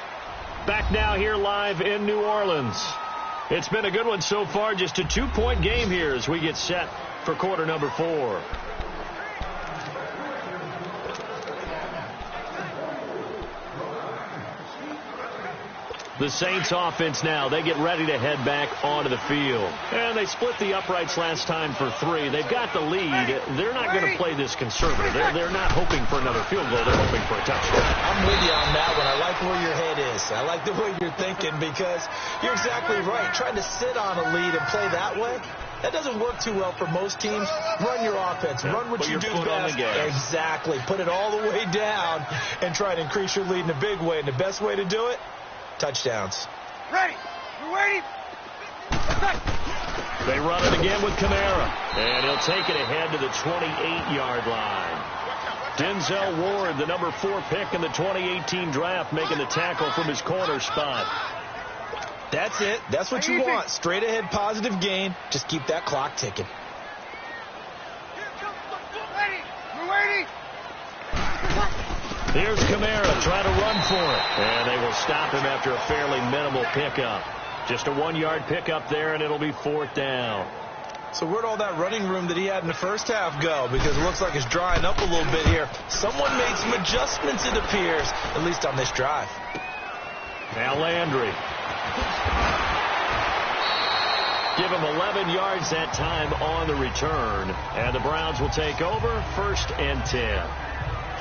Back now here live in New Orleans. It's been a good one so far, just a 2-point game here as we get set for quarter number 4. The Saints offense now, they get ready to head back onto the field. And they split the uprights last time for 3. They've got the lead. They're not going to play this conservative. They're not hoping for another field goal. They're hoping for a touchdown. I'm with you on that one. I like where your head is. I like the way you're thinking because you're exactly right. Trying to sit on a lead and play that way, that doesn't work too well for most teams. Run your offense. Run what you do best. Exactly. Put it all the way down and try to increase your lead in a big way. And the best way to do it, touchdowns. Ready. We're waiting. They run it again with Kamara. And he'll take it ahead to the 28-yard line. Denzel Ward, the number 4 pick in the 2018 draft, making the tackle from his corner spot. That's it. That's what you want. Straight ahead positive gain. Just keep that clock ticking. We're waiting. Here's Kamara trying to run for it. And they will stop him after a fairly minimal pickup. Just a 1-yard pickup there, and it'll be fourth down. So where'd all that running room that he had in the first half go? Because it looks like it's drying up a little bit here. Someone made some adjustments, it appears, at least on this drive. Now Landry. Give him 11 yards that time on the return. And the Browns will take over, 1st and 10.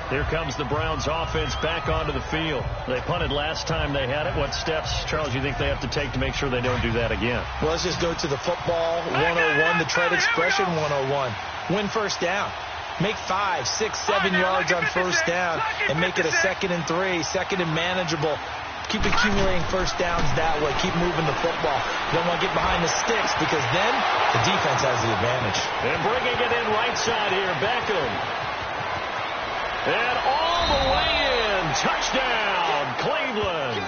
Here comes the Browns offense back onto the field. They punted last time they had it. What steps, Charles, you think they have to take to make sure they don't do that again? Well, let's just go to the football 101, the trade expression 101. Win first down. Make 5, 6, 7 yards on first down and make it a 2nd and 3, 2nd and manageable. Keep accumulating first downs that way. Keep moving the football. You don't want to get behind the sticks because then the defense has the advantage. And bringing it in right side here, Beckham. And all the way in. Touchdown, Cleveland.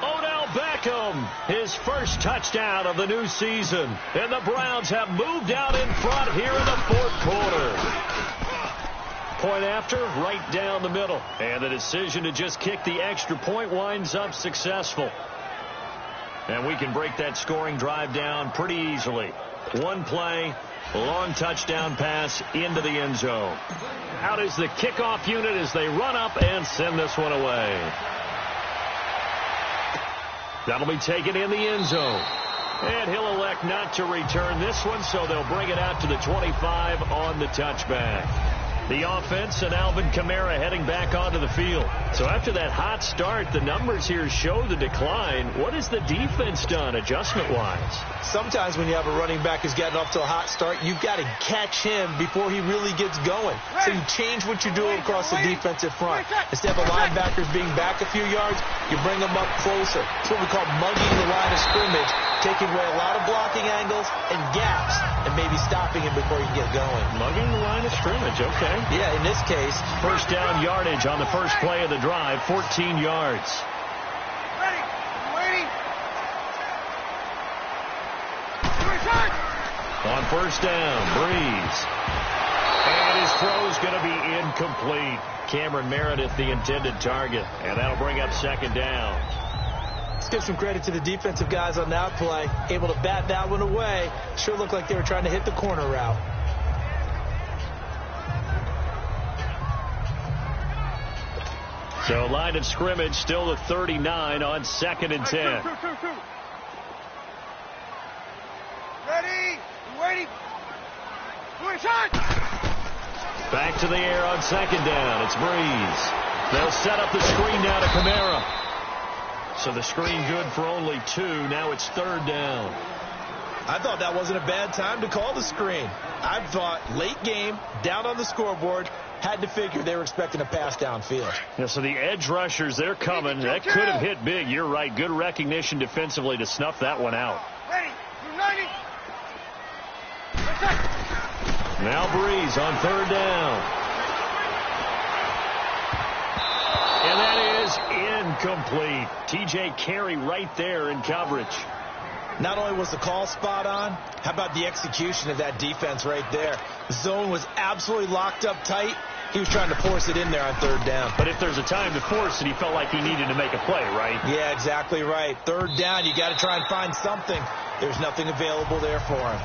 Odell Beckham, his first touchdown of the new season. And the Browns have moved out in front here in the fourth quarter. Point after, right down the middle. And the decision to just kick the extra point winds up successful. And we can break that scoring drive down pretty easily. One play, long touchdown pass into the end zone. Out is the kickoff unit as they run up and send this one away. That'll be taken in the end zone. And he'll elect not to return this one, so they'll bring it out to the 25 on the touchback. The offense and Alvin Kamara heading back onto the field. So after that hot start, the numbers here show the decline. What has the defense done adjustment-wise? Sometimes when you have a running back who's gotten off to a hot start, you've got to catch him before he really gets going. So you change what you're doing across the defensive front. Instead of the linebackers being back a few yards, you bring them up closer. It's what we call mugging the line of scrimmage, taking away a lot of blocking angles and gaps, and maybe stopping him before he can get going. Mugging the line of scrimmage, okay. Yeah, in this case, first down yardage on the first play of the drive, 14 yards. Ready. Waiting. On first down, Breeze. And his throw's going to be incomplete. Cameron Meredith, the intended target. And that'll bring up second down. Let's give some credit to the defensive guys on that play. Able to bat that one away. Sure looked like they were trying to hit the corner route. So line of scrimmage still the 39 on 2nd and 10. Ready. Waiting. Doing shot. Back to the air on second down. It's Breeze. They'll set up the screen now to Kamara. So the screen good for only 2. Now it's third down. I thought that wasn't a bad time to call the screen. I thought late game, down on the scoreboard, had to figure they were expecting a pass downfield. Yeah, so the edge rushers, they're coming. That could have hit big. You're right. Good recognition defensively to snuff that one out. Now Breeze on third down. And that is incomplete. T.J. Carey right there in coverage. Not only was the call spot on, how about the execution of that defense right there? The zone was absolutely locked up tight. He was trying to force it in there on third down. But if there's a time to force it, he felt like he needed to make a play, right? Yeah, exactly right. Third down, you got to try and find something. There's nothing available there for him.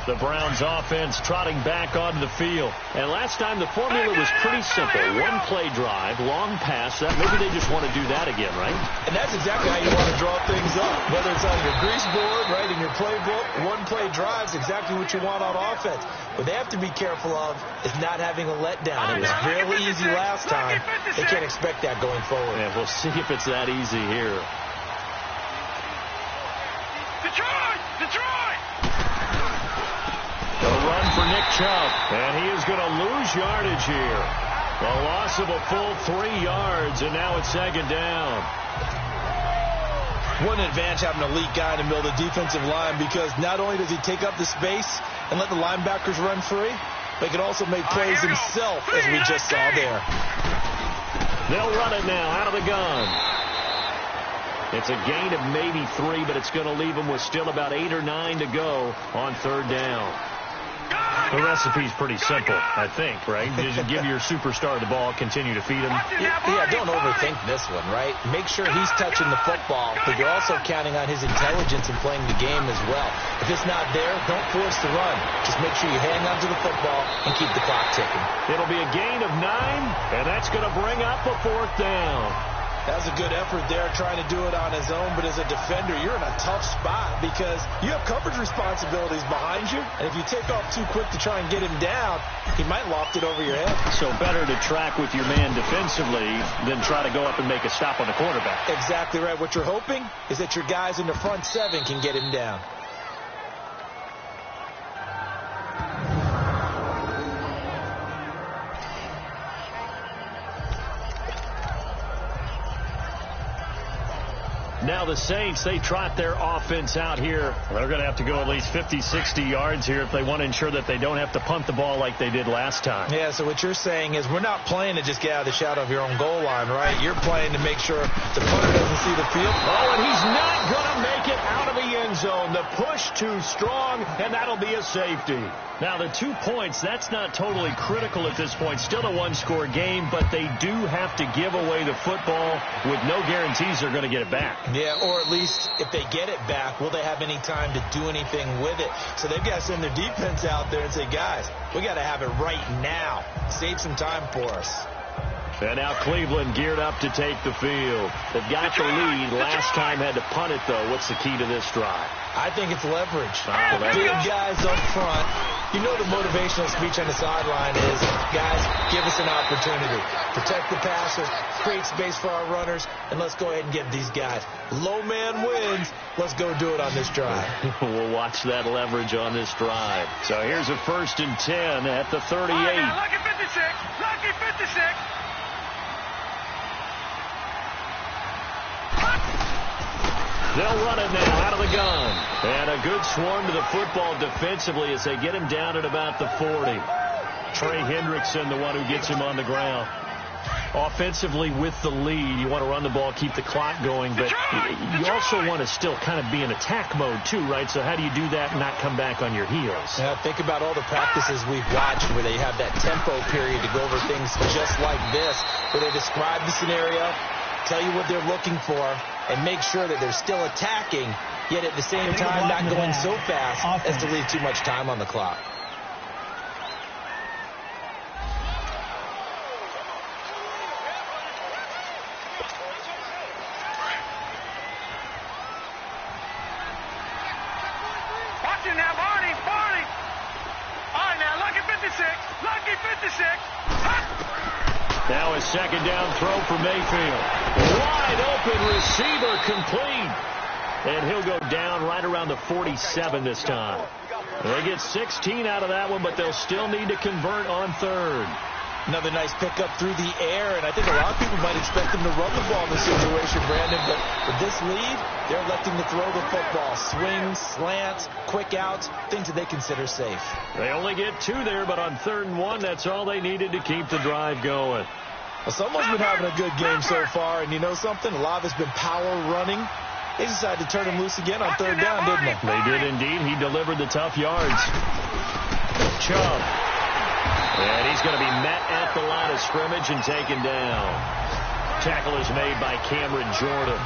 The Browns offense trotting back onto the field. And last time the formula was pretty simple. One play drive, long pass. Maybe they just want to do that again, right? And that's exactly how you want to draw things up. Whether it's on your grease board, right, in your playbook, one play drive is exactly what you want on offense. What they have to be careful of is not having a letdown. It was really easy last time. They can't expect that going forward. Yeah, we'll see if it's that easy here. Detroit! A run for Nick Chubb, and he is going to lose yardage here. A loss of a full 3 yards, and now it's second down. What an advantage having an elite guy in the middle of the defensive line, because not only does he take up the space and let the linebackers run free, but he can also make plays himself, as we just saw there. They'll run it now out of the gun. It's a gain of maybe 3, but it's going to leave them with still about 8 or 9 to go on third down. The recipe's pretty simple, I think, right? Just give your superstar the ball, continue to feed him. Yeah, don't overthink this one, right? Make sure he's touching the football, but you're also counting on his intelligence in playing the game as well. If it's not there, don't force the run. Just make sure you hang on to the football and keep the clock ticking. It'll be a gain of 9, and that's going to bring up a fourth down. That was a good effort there trying to do it on his own, but as a defender, you're in a tough spot because you have coverage responsibilities behind you, and if you take off too quick to try and get him down, he might loft it over your head. So better to track with your man defensively than try to go up and make a stop on the quarterback. Exactly right. What you're hoping is that your guys in the front 7 can get him down. Now the Saints, they trot their offense out here. They're going to have to go at least 50, 60 yards here if they want to ensure that they don't have to punt the ball like they did last time. Yeah, so what you're saying is we're not playing to just get out of the shadow of your own goal line, right? You're playing to make sure the punter doesn't see the field. Oh, and he's not going to make it out of the end zone. The push too strong, and that'll be a safety. Now, the 2 points, that's not totally critical at this point. Still a one-score game, but they do have to give away the football with no guarantees they're going to get it back. Yeah, or at least if they get it back, will they have any time to do anything with it? So they've got to send their defense out there and say, guys, we got to have it right now. Save some time for us. And now Cleveland geared up to take the field. They've got the lead. Last time had to punt it, though. What's the key to this drive? I think it's leverage. Leverage. Big guys up front. You know the motivational speech on the sideline is, guys, give us an opportunity. Protect the passer, create space for our runners, and let's go ahead and get these guys. Low man wins. Let's go do it on this drive. We'll watch that leverage on this drive. So here's a 1st and 10 at the 38. Lucky 56. Lucky 56. They'll run it now out of the gun. And a good swarm to the football defensively as they get him down at about the 40. Trey Hendrickson, the one who gets him on the ground. Offensively with the lead, you want to run the ball, keep the clock going, but you also want to still kind of be in attack mode too, right? So how do you do that and not come back on your heels? Now, think about all the practices we've watched where they have that tempo period to go over things just like this, where they describe the scenario, tell you what they're looking for, and make sure that they're still attacking, yet at the same time not going so fast as to leave too much time on the clock. Watch it now, Barney. Now a second down throw for Mayfield. Wide open receiver complete. And he'll go down right around the 47 this time. They get 16 out of that one, but they'll still need to convert on third. Another nice pickup through the air, and I think a lot of people might expect them to run the ball in this situation, Brandon, but with this lead, they're electing to throw the football. Swings, slants, quick outs, things that they consider safe. They only get 2 there, but on 3rd and 1, that's all they needed to keep the drive going. Well, someone's been having a good game so far, and you know something? A lot of it's been power running. They decided to turn him loose again on 3rd down, didn't they? They did indeed. He delivered the tough yards. Chubb. And he's going to be met at the line of scrimmage and taken down. Tackle is made by Cameron Jordan.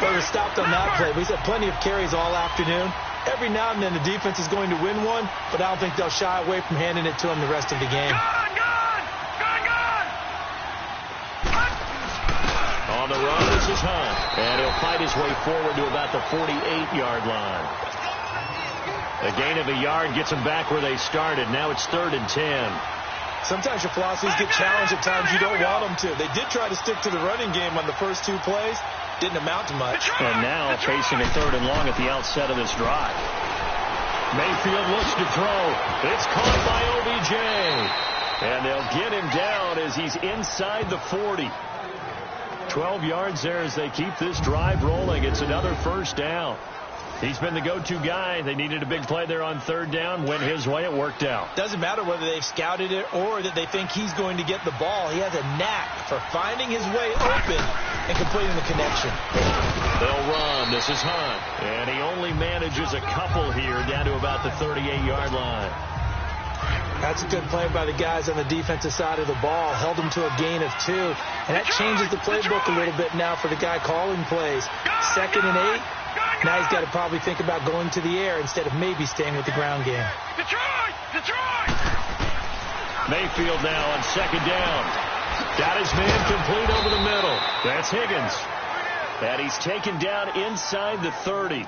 They were stopped on that play. We've had plenty of carries all afternoon. Every now and then the defense is going to win one, but I don't think they'll shy away from handing it to him the rest of the game. On the run, this is Hunt. And he'll fight his way forward to about the 48-yard line. A gain of a yard gets them back where they started. Now it's 3rd and 10. Sometimes your philosophies get challenged at times you don't want them to. They did try to stick to the running game on the first 2 plays. Didn't amount to much. And now facing a 3rd and long at the outset of this drive. Mayfield looks to throw. It's caught by OBJ. And they'll get him down as he's inside the 40. 12 yards there as they keep this drive rolling. It's another 1st down. He's been the go-to guy. They needed a big play there on 3rd down. Went his way. It worked out. Doesn't matter whether they've scouted it or that they think he's going to get the ball. He has a knack for finding his way open and completing the connection. They'll run. This is Hunt. And he only manages a couple here down to about the 38-yard line. That's a good play by the guys on the defensive side of the ball. Held them to a gain of 2. And that changes the playbook a little bit now for the guy calling plays. 2nd and 8. Now he's got to probably think about going to the air instead of maybe staying with the ground game. Detroit! Mayfield now on 2nd down. Got his man complete over the middle. That's Higgins. And he's taken down inside the 30.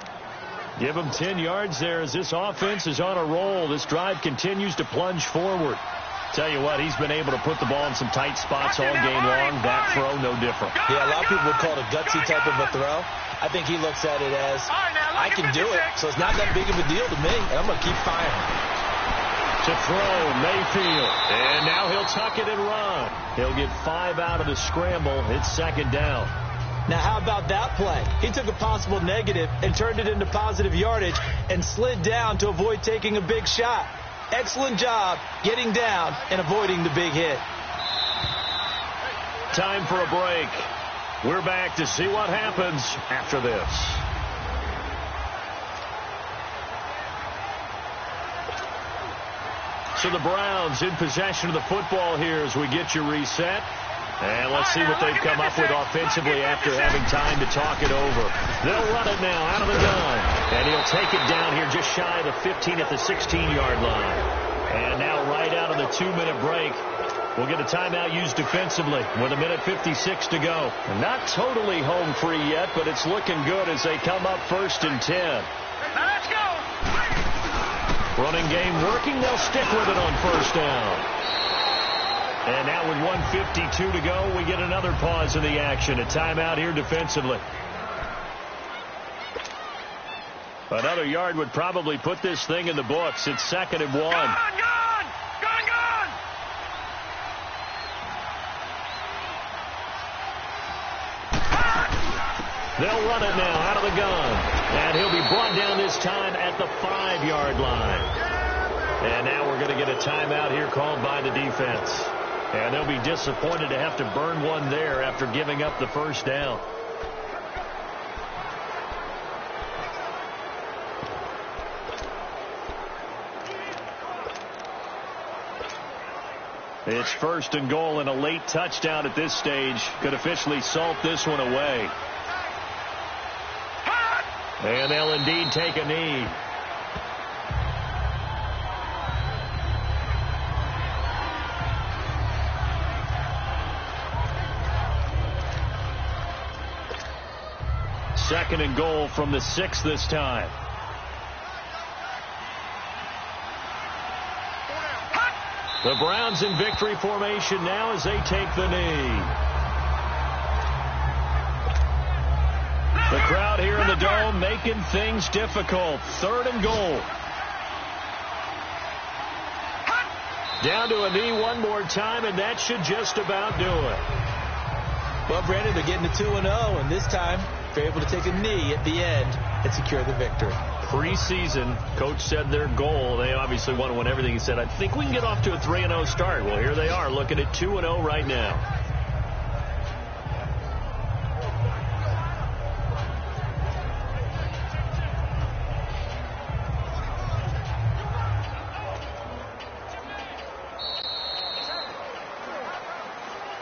Give him 10 yards there as this offense is on a roll. This drive continues to plunge forward. Tell you what, he's been able to put the ball in some tight spots all game long. That throw, no different. Yeah, a lot of people would call it a gutsy type of a throw. I think he looks at it as, I can do it, so it's not that big of a deal to me, and I'm going to keep firing. To throw, Mayfield. And now he'll tuck it and run. He'll get 5 out of the scramble. It's 2nd down. Now, how about that play? He took a possible negative and turned it into positive yardage and slid down to avoid taking a big shot. Excellent job getting down and avoiding the big hit. Time for a break. We're back to see what happens after this. So the Browns in possession of the football here as we get you reset. And let's see what they've come up with offensively after having time to talk it over. They'll run it now out of the gun. And he'll take it down here just shy of the 15 at the 16-yard line. And now right out of the 2-minute break, we'll get a timeout used defensively with 1:56 to go. Not totally home free yet, but it's looking good as they come up 1st and 10. Now let's go. Running game working. They'll stick with it on 1st down. And now with 1:52 to go, we get another pause in the action. A timeout here defensively. Another yard would probably put this thing in the books. It's 2nd and 1. Gone! They'll run it now out of the gun. And he'll be brought down this time at the 5-yard line. And now we're going to get a timeout here called by the defense. And they'll be disappointed to have to burn one there after giving up the 1st down. It's 1st and goal, and a late touchdown at this stage could officially salt this one away. And they'll indeed take a knee. Second and goal from the 6 this time. The Browns in victory formation now as they take the knee. The crowd here in the Dome making things difficult. 3rd and goal. Down to a knee one more time, and that should just about do it. Well, Brandon, they're getting to 2-0, and this time they're able to take a knee at the end and secure the victory. Preseason, coach said their goal, they obviously want to win everything. He said, I think we can get off to a 3-0 start. Well, here they are looking at 2-0 right now.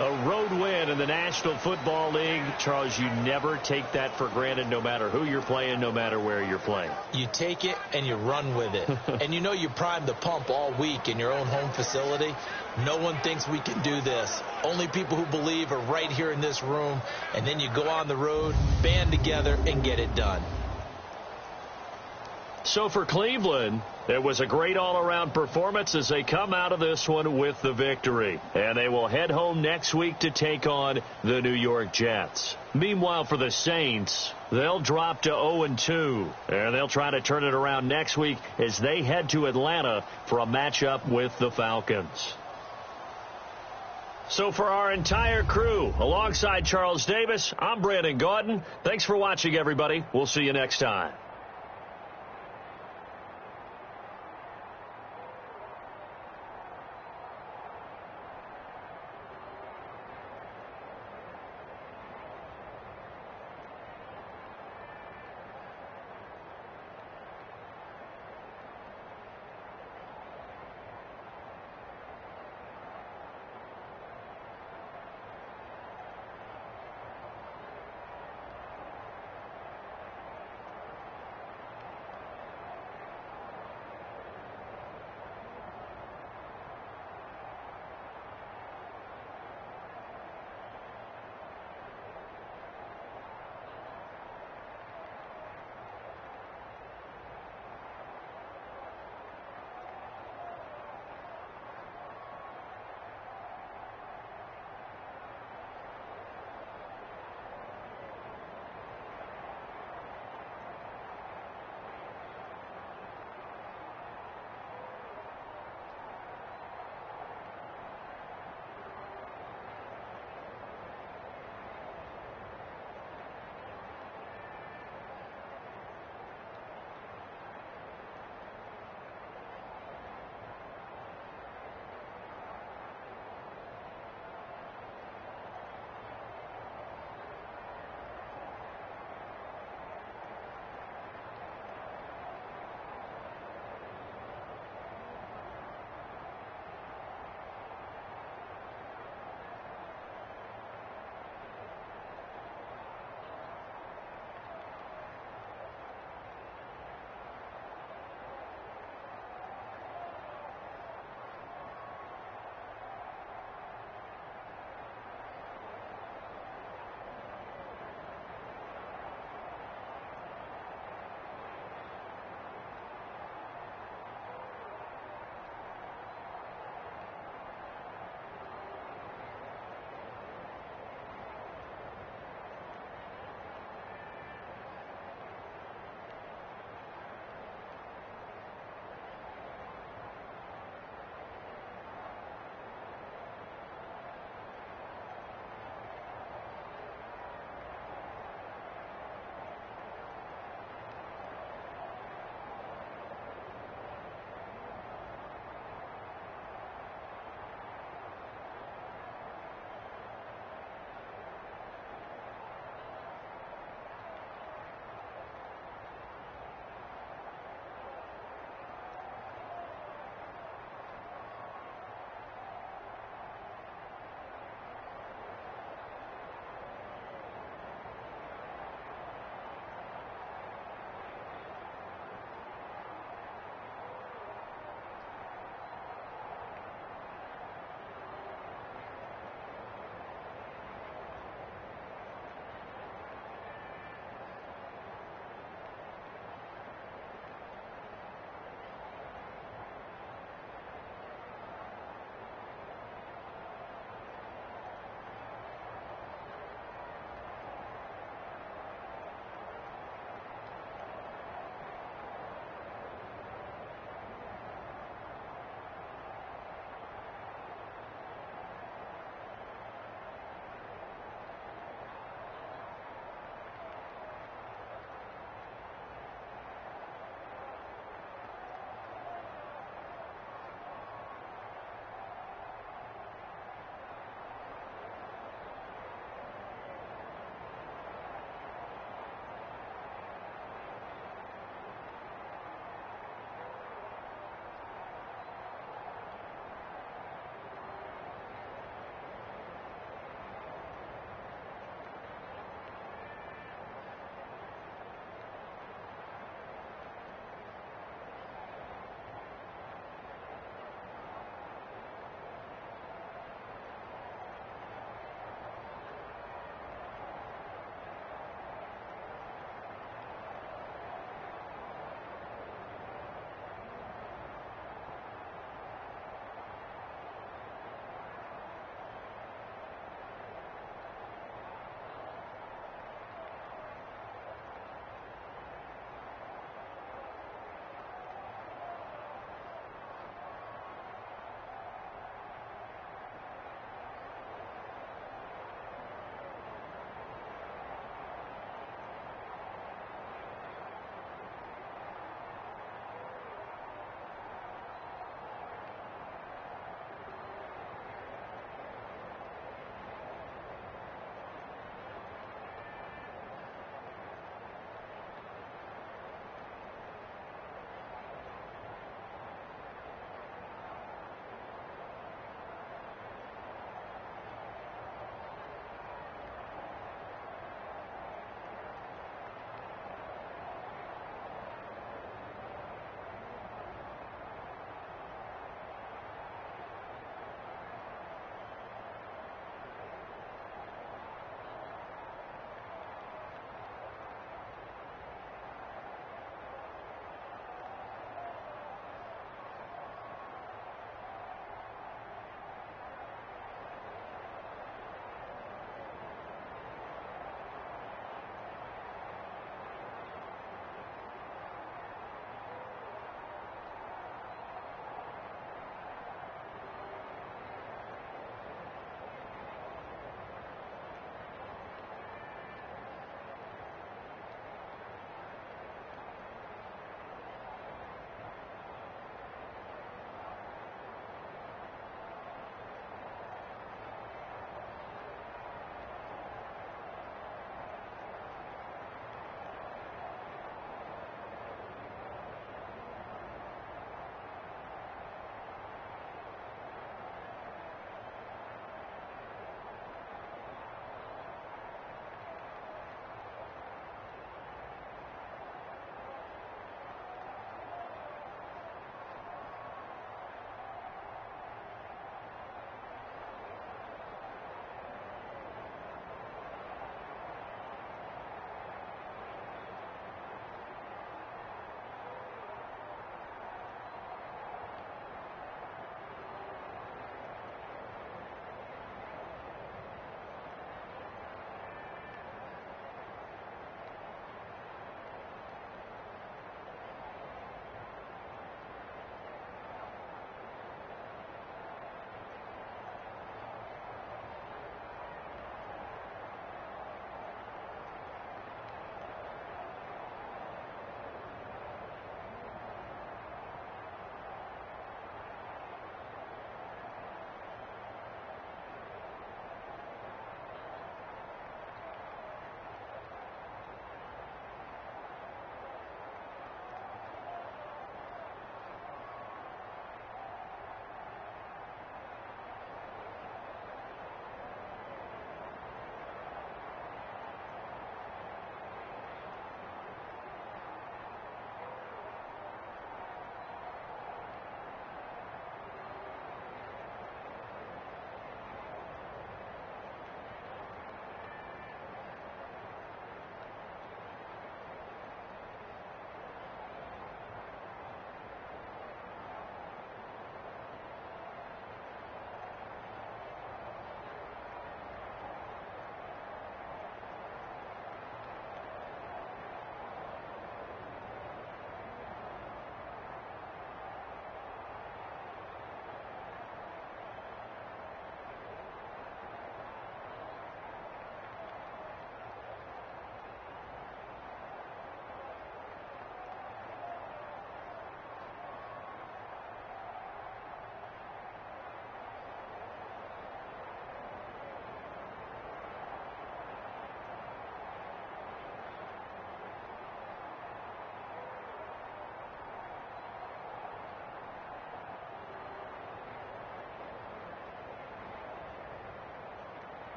A road win in the National Football League. Charles, you never take that for granted, no matter who you're playing, no matter where you're playing. You take it and you run with it. And you know you primed the pump all week in your own home facility. No one thinks we can do this. Only people who believe are right here in this room. And then you go on the road, band together, and get it done. So for Cleveland, it was a great all-around performance as they come out of this one with the victory. And they will head home next week to take on the New York Jets. Meanwhile, for the Saints, they'll drop to 0-2. And they'll try to turn it around next week as they head to Atlanta for a matchup with the Falcons. So for our entire crew, alongside Charles Davis, I'm Brandon Gaudin. Thanks for watching, everybody. We'll see you next time.